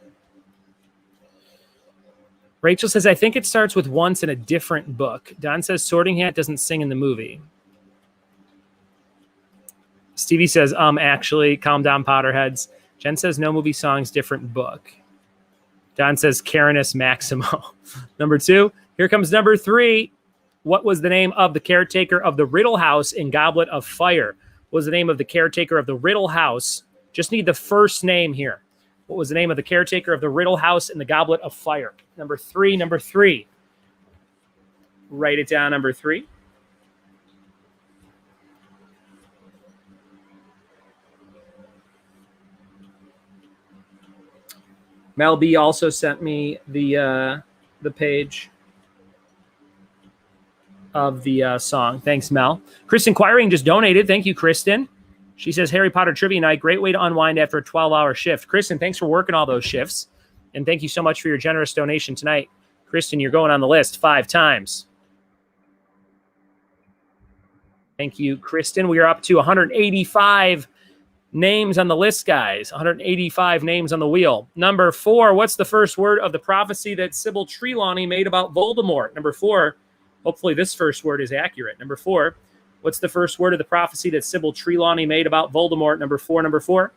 Rachel says, I think it starts with once in a different book. Don says Sorting Hat doesn't sing in the movie. Stevie says, actually, calm down, Potterheads. Jen says no movie songs, different book. Don says Carinus Maximo. Number 2. Here comes number 3. What was the name of the caretaker of the Riddle House in Goblet of Fire? What was the name of the caretaker of the Riddle House? Just need the first name here. What was the name of the caretaker of the Riddle House in the Goblet of Fire? Number 3. Write it down, number 3. Mel B also sent me the page of the song. Thanks, Mel. Kristen Quiring just donated. Thank you, Kristen. She says, Harry Potter trivia night, great way to unwind after a 12-hour shift. Kristen, thanks for working all those shifts. And thank you so much for your generous donation tonight. Kristen, you're going on the list 5 times. Thank you, Kristen. We are up to 185 names on the list, guys. 185 names on the wheel. Number 4, what's the first word of the prophecy that Sybil Trelawney made about Voldemort? Number 4, hopefully this first word is accurate. Number 4, what's the first word of the prophecy that Sybil Trelawney made about Voldemort? Number 4, number 4.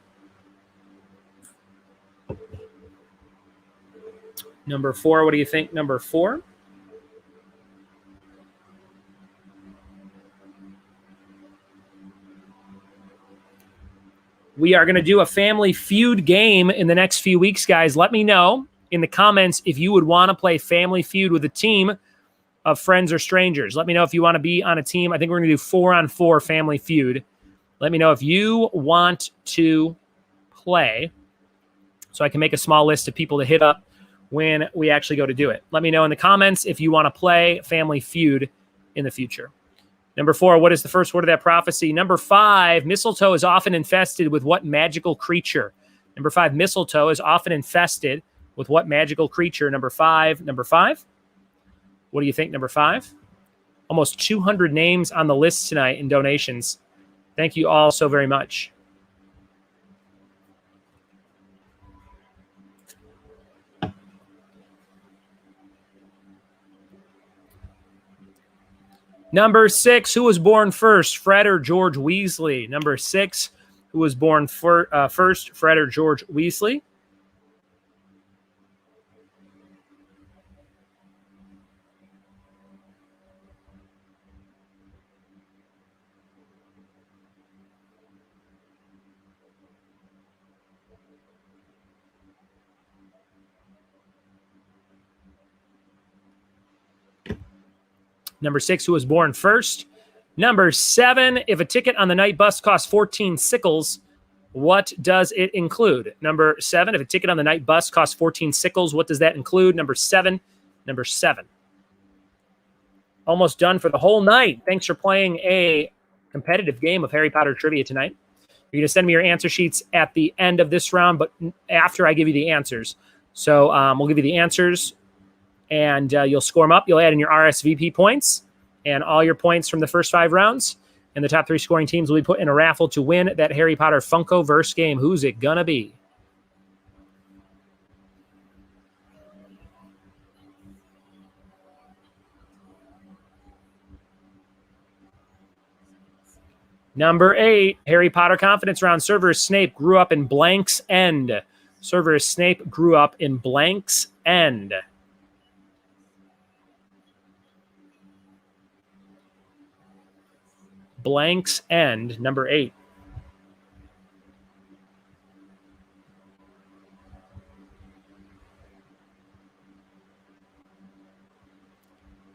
Number 4, what do you think? Number 4. We are going to do a Family Feud game in the next few weeks, guys. Let me know in the comments if you would want to play Family Feud with a team of friends or strangers. Let me know if you want to be on a team. I think we're going to do 4-on-4 Family Feud. Let me know if you want to play so I can make a small list of people to hit up when we actually go to do it. Let me know in the comments if you want to play Family Feud in the future. Number 4, what is the first word of that prophecy? Number 5, mistletoe is often infested with what magical creature? Number 5, mistletoe is often infested with what magical creature? Number 5. Number 5? What do you think, number 5? Almost 200 names on the list tonight in donations. Thank you all so very much. Number 6, who was born first, Fred or George Weasley? Number 6, who was born first, Fred or George Weasley? Number 6, who was born first. Number 7, if a ticket on the night bus costs 14 sickles, what does it include? Number 7, if a ticket on the night bus costs 14 sickles, what does that include? Number 7. Number 7. Almost done for the whole night. Thanks for playing a competitive game of Harry Potter trivia tonight. You're going to send me your answer sheets at the end of this round, but after I give you the answers. So we'll give you the answers, and you'll score them up. You'll add in your RSVP points and all your points from the first 5 rounds. And the top 3 scoring teams will be put in a raffle to win that Harry Potter Funko-verse game. Who's it gonna be? Number 8, Harry Potter confidence round. Severus Snape grew up in Blank's End. Severus Snape grew up in Blank's End. Blank's End, number 8.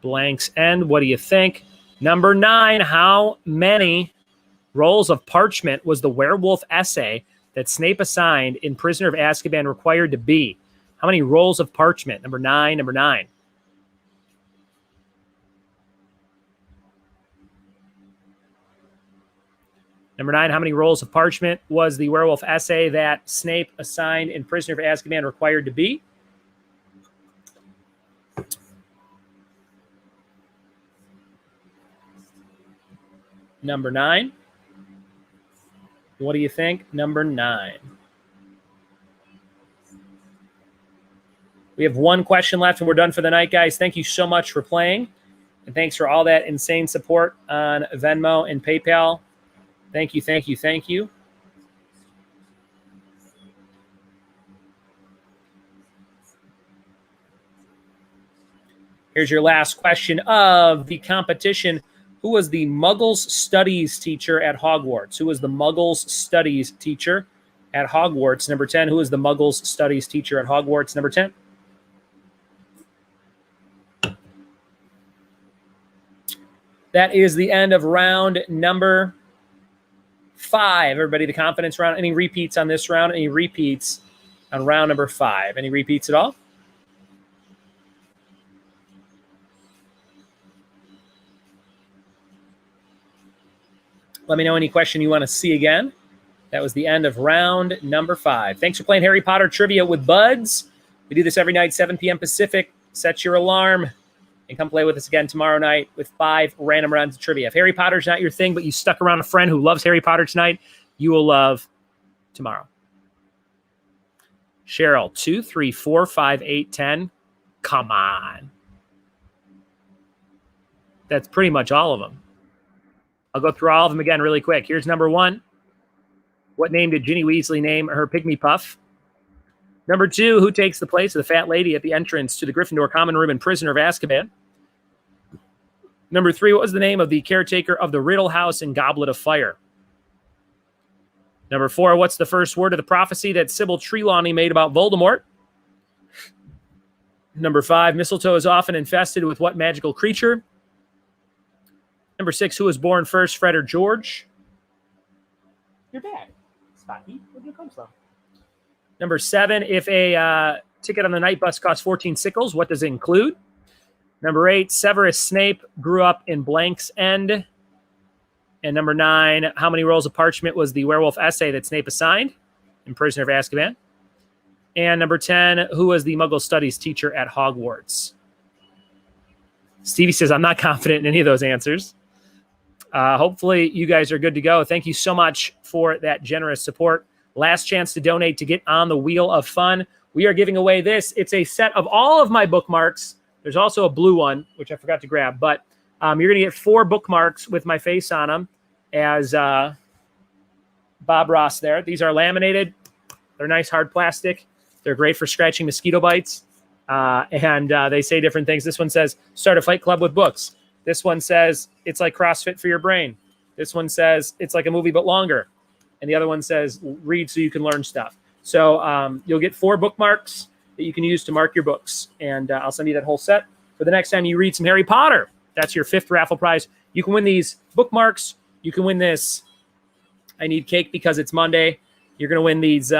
Blank's End, what do you think? Number 9, how many rolls of parchment was the werewolf essay that Snape assigned in Prisoner of Azkaban required to be? How many rolls of parchment? Number 9, number 9. Number 9, how many rolls of parchment was the werewolf essay that Snape assigned in Prisoner of Azkaban required to be? Number 9. What do you think? Number 9. We have one question left and we're done for the night, guys. Thank you so much for playing. And thanks for all that insane support on Venmo and PayPal. Thank you, thank you, thank you. Here's your last question of the competition. Who was the Muggles Studies teacher at Hogwarts? Who was the Muggles Studies teacher at Hogwarts? Number 10. Who is the Muggles Studies teacher at Hogwarts? Number 10. That is the end of round number 5. Everybody, the confidence round. Any repeats on this round? Any repeats on round number 5? Any repeats at all? Let me know any question you want to see again. That was the end of round number 5. Thanks for playing Harry Potter Trivia with Buds. We do this every night, 7 p.m. Pacific. Set your alarm and come play with us again tomorrow night with 5 random rounds of trivia. If Harry Potter's not your thing, but you stuck around a friend who loves Harry Potter tonight, you will love tomorrow. Cheryl, 2, 3, 4, 5, 8, 10. Come on. That's pretty much all of them. I'll go through all of them again really quick. Here's number 1. What name did Ginny Weasley name her Pygmy Puff? Number 2, who takes the place of the fat lady at the entrance to the Gryffindor common room in Prisoner of Azkaban? Number 3, what was the name of the caretaker of the Riddle House in Goblet of Fire? Number 4, what's the first word of the prophecy that Sybil Trelawney made about Voldemort? Number 5, mistletoe is often infested with what magical creature? Number 6, who was born first, Fred or George? Your dad, Spocky. Where did it come from? Number 7, if a ticket on the night bus costs 14 sickles, what does it include? Number 8, Severus Snape grew up in Blank's End. And number 9, how many rolls of parchment was the werewolf essay that Snape assigned in Prisoner of Azkaban? And number 10, who was the Muggle Studies teacher at Hogwarts? Stevie says, I'm not confident in any of those answers. Hopefully you guys are good to go. Thank you so much for that generous support. Last chance to donate to get on the wheel of fun. We are giving away this. It's a set of all of my bookmarks. There's also a blue one, which I forgot to grab. But you're going to get 4 bookmarks with my face on them as Bob Ross there. These are laminated. They're nice hard plastic. They're great for scratching mosquito bites. And they say different things. This one says, start a fight club with books. This one says, it's like CrossFit for your brain. This one says, it's like a movie but longer. And the other one says, read so you can learn stuff. So you'll get 4 bookmarks that you can use to mark your books. And I'll send you that whole set for the next time you read some Harry Potter. That's your 5th raffle prize. You can win these bookmarks. You can win this. I need cake because it's Monday. You're going to win these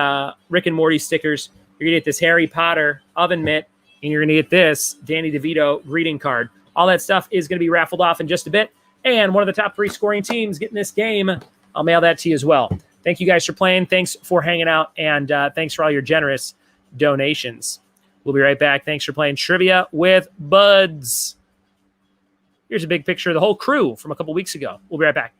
Rick and Morty stickers. You're going to get this Harry Potter oven mitt. And you're going to get this Danny DeVito greeting card. All that stuff is going to be raffled off in just a bit. And one of the top 3 scoring teams getting this game, I'll mail that to you as well. Thank you guys for playing. Thanks for hanging out. And thanks for all your generous donations. We'll be right back. Thanks for playing Trivia with Buds. Here's a big picture of the whole crew from a couple weeks ago. We'll be right back.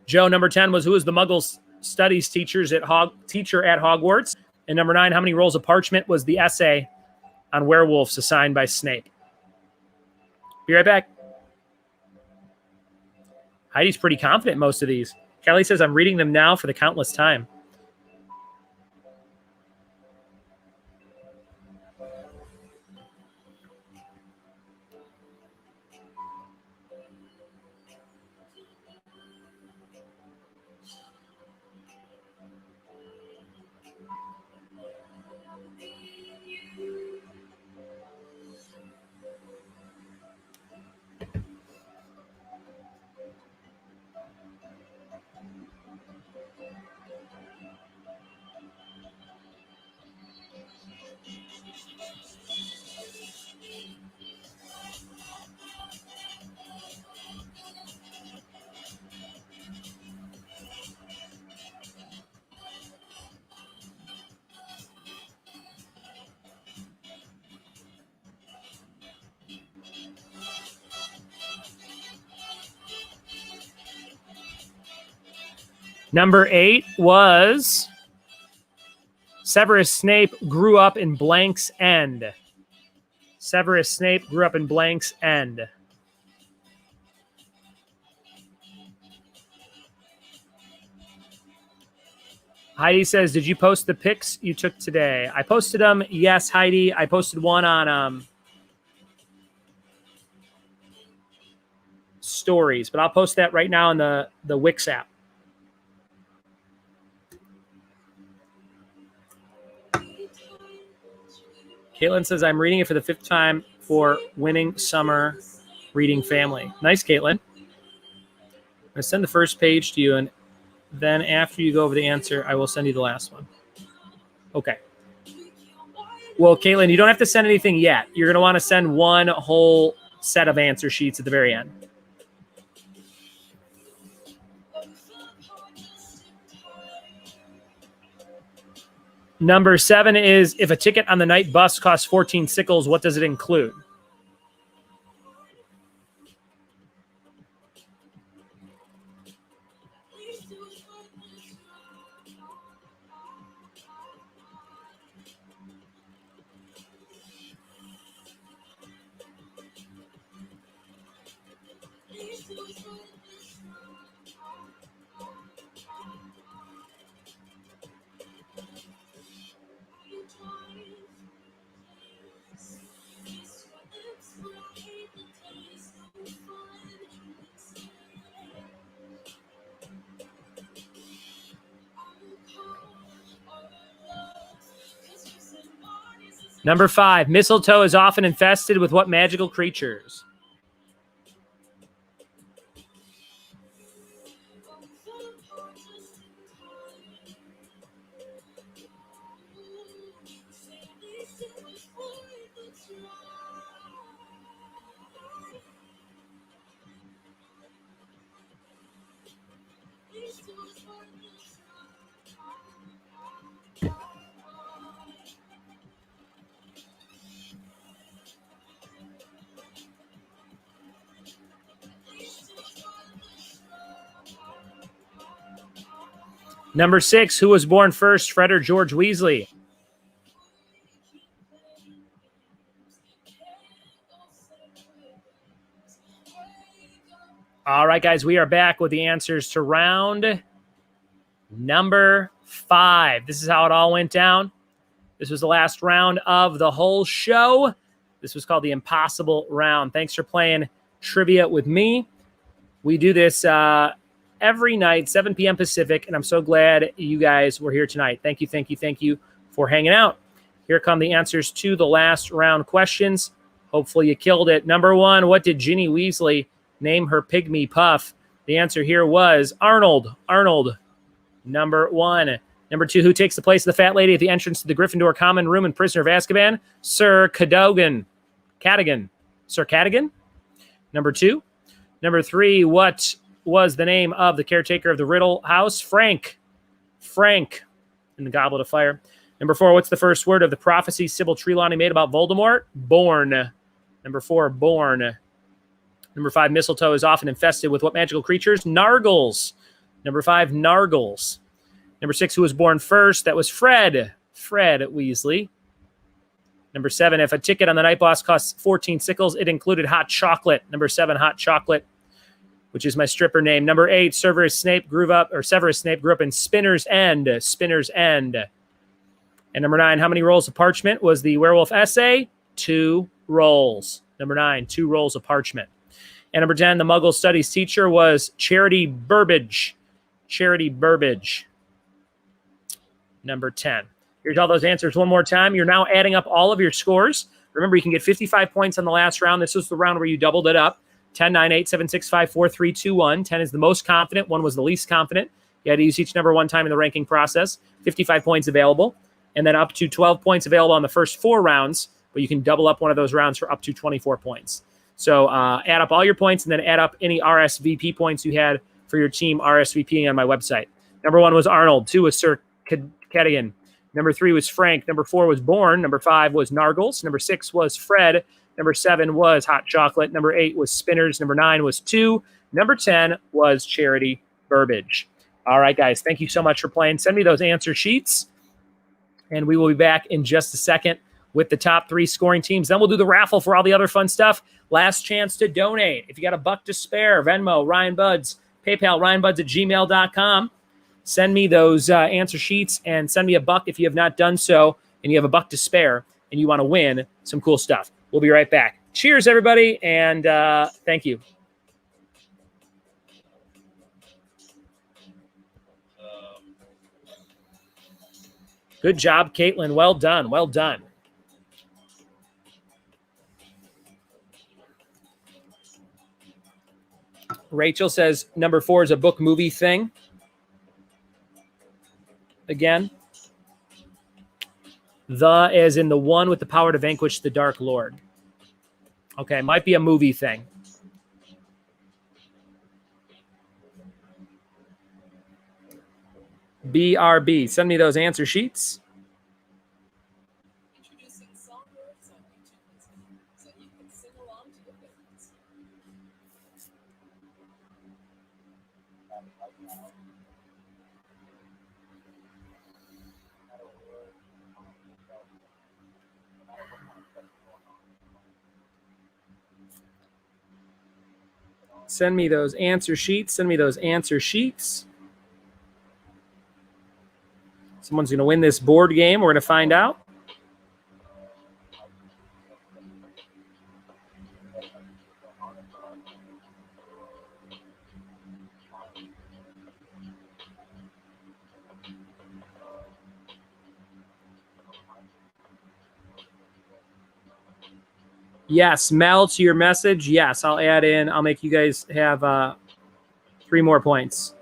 Joe, number 10 was who is the Muggle Studies teacher at Hogwarts? And number 9, how many rolls of parchment was the essay on werewolves assigned by Snape? Be right back. Heidi's pretty confident in most of these. Kelly says, I'm reading them now for the countless time. Number 8 was Severus Snape grew up in Blank's End. Severus Snape grew up in Blank's End. Heidi says, did you post the pics you took today? I posted them. Yes, Heidi. I posted one on stories, but I'll post that right now in the Wix app. Caitlin says, I'm reading it for the 5th time for winning summer reading family. Nice, Caitlin. I'm going to send the first page to you, and then after you go over the answer, I will send you the last one. Okay. Well, Caitlin, you don't have to send anything yet. You're going to want to send one whole set of answer sheets at the very end. Number 7 is, if a ticket on the night bus costs 14 sickles, what does it include? Number 5, mistletoe is often infested with what magical creatures? Number 6, who was born first, Fred or George Weasley? All right, guys, we are back with the answers to round number 5. This is how it all went down. This was the last round of the whole show. This was called the Impossible Round. Thanks for playing trivia with me. We do this every night, 7 p.m. Pacific, and I'm so glad you guys were here tonight. Thank you for hanging out. Here come the answers to the last round questions. Hopefully you killed it. Number 1, what did Ginny Weasley name her pygmy puff? The answer here was Arnold. Arnold, number 1. Number 2, who takes the place of the fat lady at the entrance to the Gryffindor common room in Prisoner of Azkaban? Sir Cadogan. Sir Cadogan? Number 2. Number 3, what was the name of the caretaker of the Riddle house? Frank. Frank in the Goblet of Fire. Number 4, what's the first word of the prophecy Sybil Trelawney made about Voldemort? Born. Number 4, born. Number 5, mistletoe is often infested with what magical creatures? Nargles. Number 5, nargles. Number 6, who was born first? That was Fred. Fred Weasley. Number 7, if a ticket on the night bus costs 14 sickles, it included hot chocolate. Number 7, hot chocolate, which is my stripper name. Number 8, Severus Snape grew up in Spinner's End. Spinner's End. And number 9, how many rolls of parchment was the werewolf essay? 2 rolls. Number 9, 2 rolls of parchment. And number 10, the Muggle studies teacher was Charity Burbage. Charity Burbage. Number 10. Here's all those answers one more time. You're now adding up all of your scores. Remember, you can get 55 points on the last round. This was the round where you doubled it up. 10, 9, 8, 7, 6, 5, 4, 3, 2, 1. 10 is the most confident. 1 was the least confident. You had to use each number one time in the ranking process. 55 points available. And then up to 12 points available on the first 4 rounds. But you can double up one of those rounds for up to 24 points. So add up all your points and then add up any RSVP points you had for your team RSVPing on my website. Number 1 was Arnold. 2 was Sir Cadogan. Number 3 was Frank. Number 4 was Born. Number 5 was Nargles. Number 6 was Fred. Number 7 was Hot Chocolate. Number 8 was Spinners. Number 9 was 2. Number 10 was Charity Burbage. All right, guys. Thank you so much for playing. Send me those answer sheets, and we will be back in just a second with the top 3 scoring teams. Then we'll do the raffle for all the other fun stuff. Last chance to donate. If you got a buck to spare, Venmo, Ryan Buds, PayPal, ryanbuds@gmail.com. Send me those answer sheets and send me a buck if you have not done so and you have a buck to spare and you want to win some cool stuff. We'll be right back. Cheers, everybody, and thank you. Good job, Caitlin. Well done. Well done. Rachel says number 4 is a book movie thing. Again. The as in the one with the power to vanquish the Dark Lord. Okay, might be a movie thing. BRB. Send me those answer sheets. Introducing songbirds on YouTube so you can sing along to your favorites. Send me those answer sheets. Send me those answer sheets. Someone's going to win this board game. We're going to find out. Yes, Mel, to your message. Yes, I'll add in. I'll make you guys have 3 more points.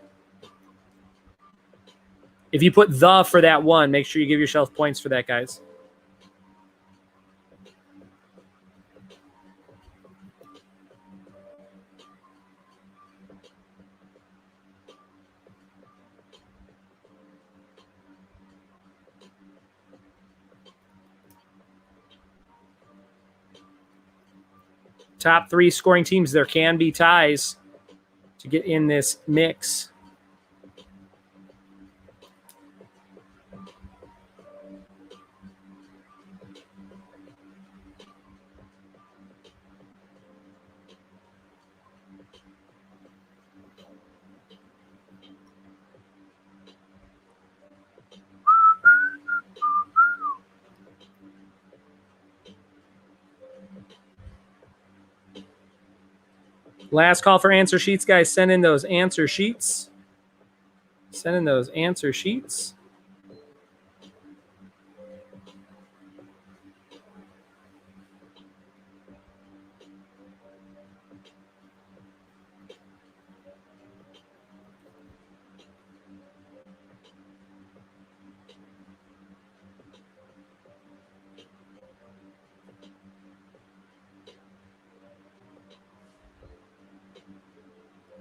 If you put the for that one, make sure you give yourself points for that, guys. Top 3 scoring teams, there can be ties to get in this mix. Last call for answer sheets, guys. Send in those answer sheets. Send in those answer sheets.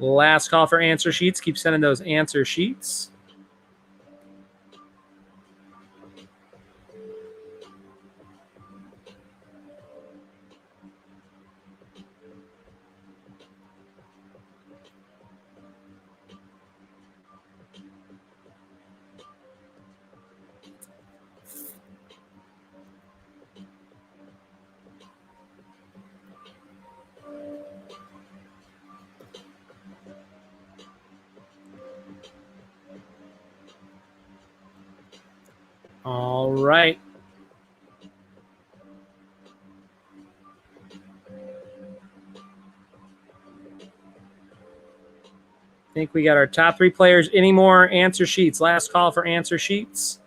Last call for answer sheets. Keep sending those answer sheets. All right. I think we got our top 3 players. Any more answer sheets? Last call for answer sheets.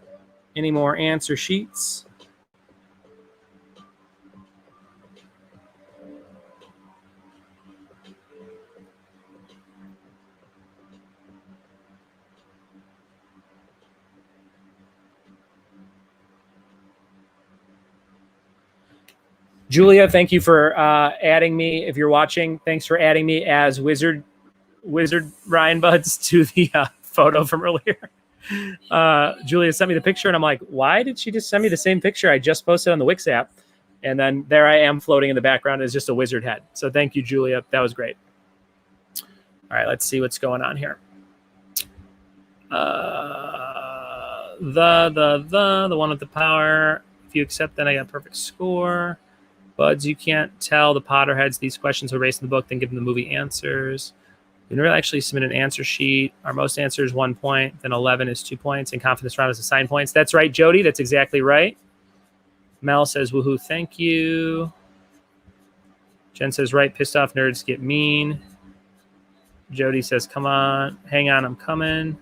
Any more answer sheets? Julia, thank you for adding me. If you're watching, thanks for adding me as Wizard Ryan Buds to the photo from earlier. Julia sent me the picture, and I'm like, why did she just send me the same picture I just posted on the Wix app? And then there I am floating in the background as just a wizard head. So thank you, Julia. That was great. All right, let's see what's going on here. The one with the power. If you accept that, I got a perfect score. Buds, you can't tell the Potterheads these questions were based in the book, then give them the movie answers. You never actually submit an answer sheet. Our most answers 1 point, then 11 is 2 points, and confidence round is assigned points. That's right, Jody. That's exactly right. Mel says, woohoo, thank you. Jen says, right, pissed off nerds get mean. Jody says, come on, hang on, I'm coming.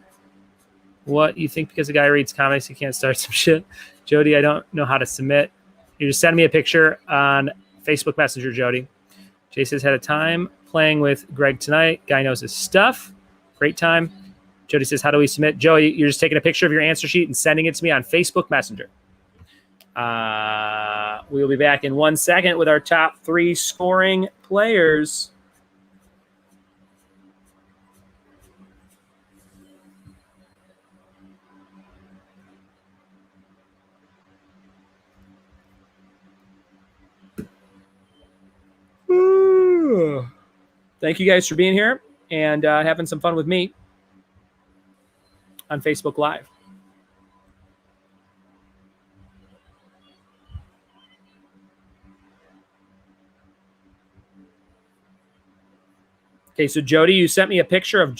What, you think because the guy reads comics he can't start some shit? Jody, I don't know how to submit. You just send me a picture on Facebook Messenger, Jody. Jay says, had a time playing with Greg tonight. Guy knows his stuff. Great time. Jody says, how do we submit? Joey, you're just taking a picture of your answer sheet and sending it to me on Facebook Messenger. We'll be back in 1 second with our top 3 scoring players. Thank you guys for being here and having some fun with me on Facebook Live. Okay, so Jody, you sent me a picture of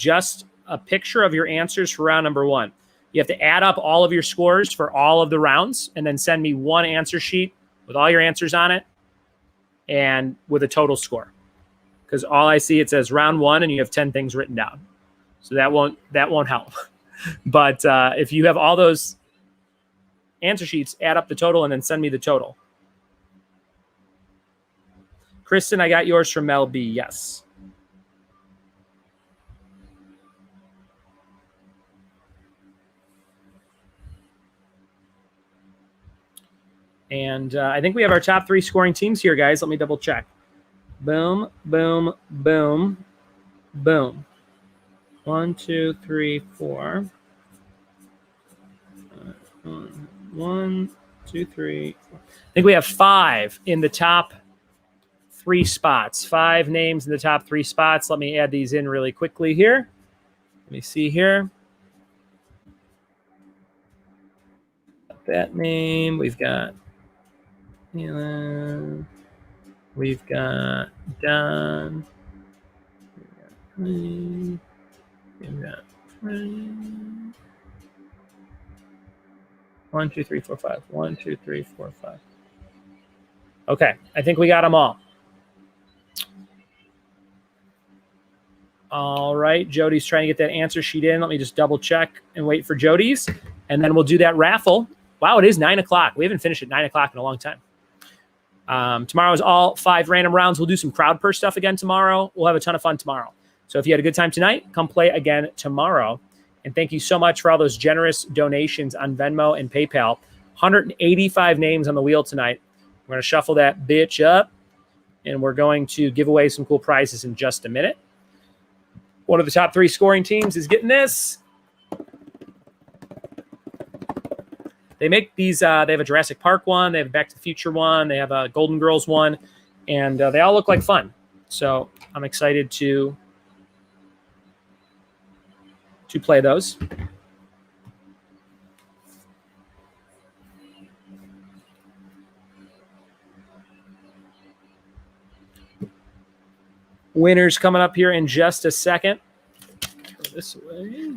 your answers for round number 1. You have to add up all of your scores for all of the rounds and then send me one answer sheet with all your answers on it and with a total score. Because all I see, it says round 1 and you have 10 things written down. So that won't help. But if you have all those answer sheets, add up the total and then send me the total. Kristen, I got yours from Mel B. Yes. And I think we have our top 3 scoring teams here, guys. Let me double check. Boom, boom, boom, boom. 1, 2, 3, 4. 1, 2, 3, 4. I think we have 5 in the top 3 spots. 5 names in the top 3 spots. Let me add these in really quickly here. Let me see here. That name. We've got Elon. We've got Don. We've got Frank. 1, 2, 3, 4, 5. 1, 2, 3, 4, 5. Okay, I think we got them all. All right, Jody's trying to get that answer sheet in. Let me just double check and wait for Jody's, and then we'll do that raffle. Wow, it is 9 o'clock. We haven't finished at 9 o'clock in a long time. Tomorrow is all 5 random rounds. We'll do some crowd purse stuff again tomorrow. We'll have a ton of fun tomorrow. So if you had a good time tonight, come play again tomorrow. And thank you so much for all those generous donations on Venmo and PayPal. 185 names on the wheel tonight. We're going to shuffle that bitch up, and we're going to give away some cool prizes in just a minute. One of the top 3 scoring teams is getting this. They make these, they have a Jurassic Park one, they have a Back to the Future one, they have a Golden Girls one, and they all look like fun. So I'm excited to play those. Winners coming up here in just a second. Throw this away.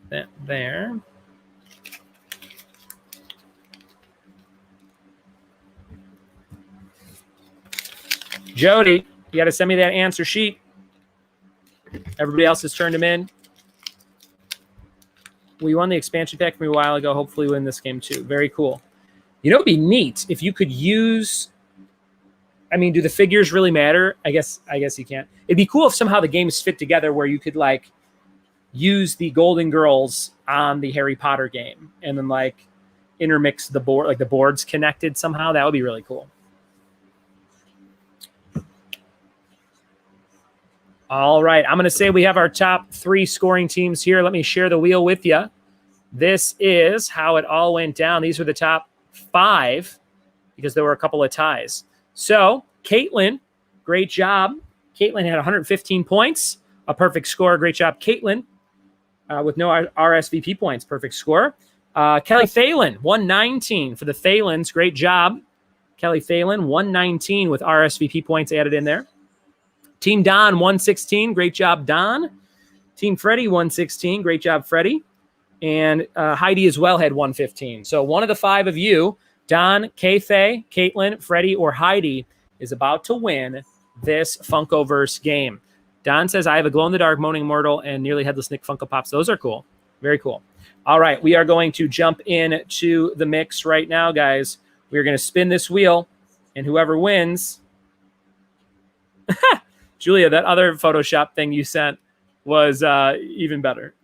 That there. Jody, you got to send me that answer sheet. Everybody else has turned them in. We won the expansion pack from a while ago. Hopefully win this game too. Very cool. You know, it'd be neat if you could use, I mean, do the figures really matter? I guess you can't. It'd be cool if somehow the games fit together where you could like use the Golden Girls on the Harry Potter game and then like intermix the board, like the boards connected somehow. That would be really cool. All right, I'm going to say we have our top 3 scoring teams here. Let me share the wheel with you. This is how it all went down. These were the top 5 because there were a couple of ties. So, Caitlin, great job. Caitlin had 115 points, a perfect score. Great job, Caitlin, with no RSVP points. Perfect score. Kelly Phelan, 119 for the Phelans. Great job. Kelly Phelan, 119 with RSVP points added in there. Team Don, 116. Great job, Don. Team Freddie, 116. Great job, Freddie. And Heidi as well had 115. So one of the 5 of you, Don, Kay-Faye, Caitlin, Freddie, or Heidi, is about to win this Funkoverse game. Don says, I have a glow-in-the-dark Moaning Immortal and nearly headless Nick Funko Pops. Those are cool. Very cool. All right, we are going to jump into the mix right now, guys. We are going to spin this wheel, and whoever wins... Julia, that other Photoshop thing you sent was even better.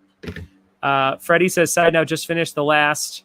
Freddie says, side note, just finished the last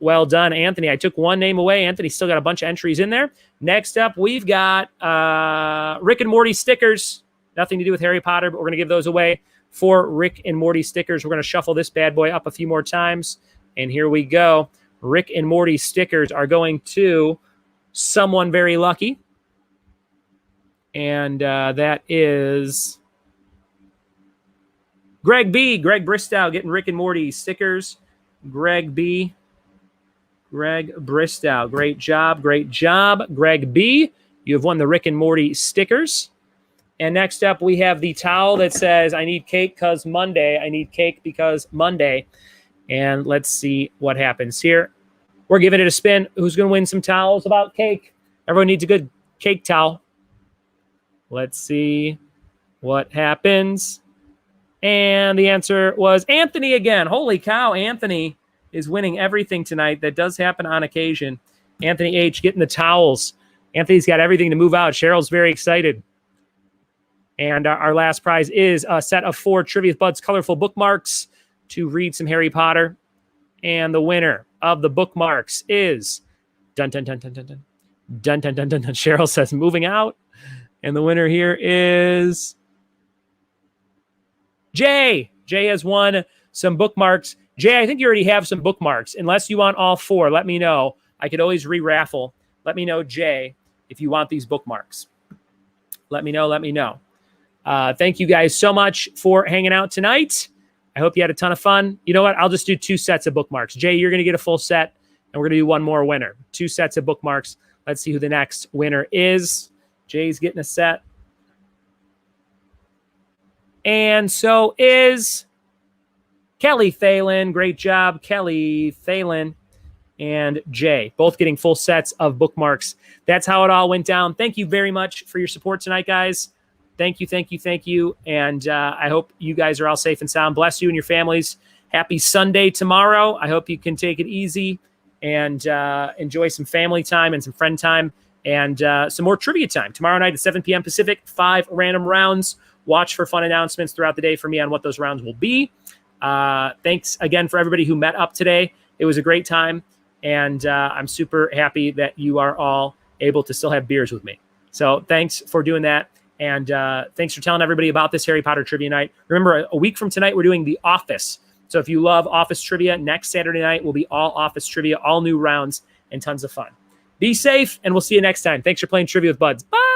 Well done, Anthony. I took one name away. Anthony still got a bunch of entries in there. Next up, we've got Rick and Morty stickers. Nothing to do with Harry Potter, but we're going to give those away for Rick and Morty stickers. We're going to shuffle this bad boy up a few more times. And here we go. Rick and Morty stickers are going to someone very lucky. And that is Greg B. Greg Bristow getting Rick and Morty stickers. Greg B. Greg Bristow. Great job. Great job, Greg B. You have won the Rick and Morty stickers. And next up, we have the towel that says, I need cake because Monday. I need cake because Monday. And let's see what happens here. We're giving it a spin. Who's going to win some towels about cake? Everyone needs a good cake towel. Let's see what happens. And the answer was Anthony again. Holy cow, Anthony is winning everything tonight. That does happen on occasion. Anthony H. getting the towels. Anthony's got everything to move out. Cheryl's very excited. And our last prize is a set of 4 Trivia Buds colorful bookmarks to read some Harry Potter. And the winner of the bookmarks is dun dun dun dun dun dun dun dun dun dun. Cheryl says moving out. And the winner here is Jay. Jay has won some bookmarks. Jay, I think you already have some bookmarks. Unless you want all 4, let me know. I could always re-raffle. Let me know, Jay, if you want these bookmarks. Let me know. Let me know. Thank you guys so much for hanging out tonight. I hope you had a ton of fun. You know what? I'll just do 2 sets of bookmarks. Jay, you're going to get a full set, and we're going to do one more winner. 2 sets of bookmarks. Let's see who the next winner is. Jay's getting a set. And so is Kelly Thalen. Great job, Kelly Thalen and Jay. Both getting full sets of bookmarks. That's how it all went down. Thank you very much for your support tonight, guys. Thank you, thank you, thank you. And I hope you guys are all safe and sound. Bless you and your families. Happy Sunday tomorrow. I hope you can take it easy and enjoy some family time and some friend time and some more trivia time. Tomorrow night at 7 p.m. Pacific, 5 random rounds. Watch for fun announcements throughout the day for me on what those rounds will be. Thanks again for everybody who met up today. It was a great time. And I'm super happy that you are all able to still have beers with me. So thanks for doing that. And thanks for telling everybody about this Harry Potter trivia night. Remember, a week from tonight, we're doing The Office. So if you love Office trivia, next Saturday night will be all Office trivia, all new rounds, and tons of fun. Be safe, and we'll see you next time. Thanks for playing Trivia with Buds. Bye!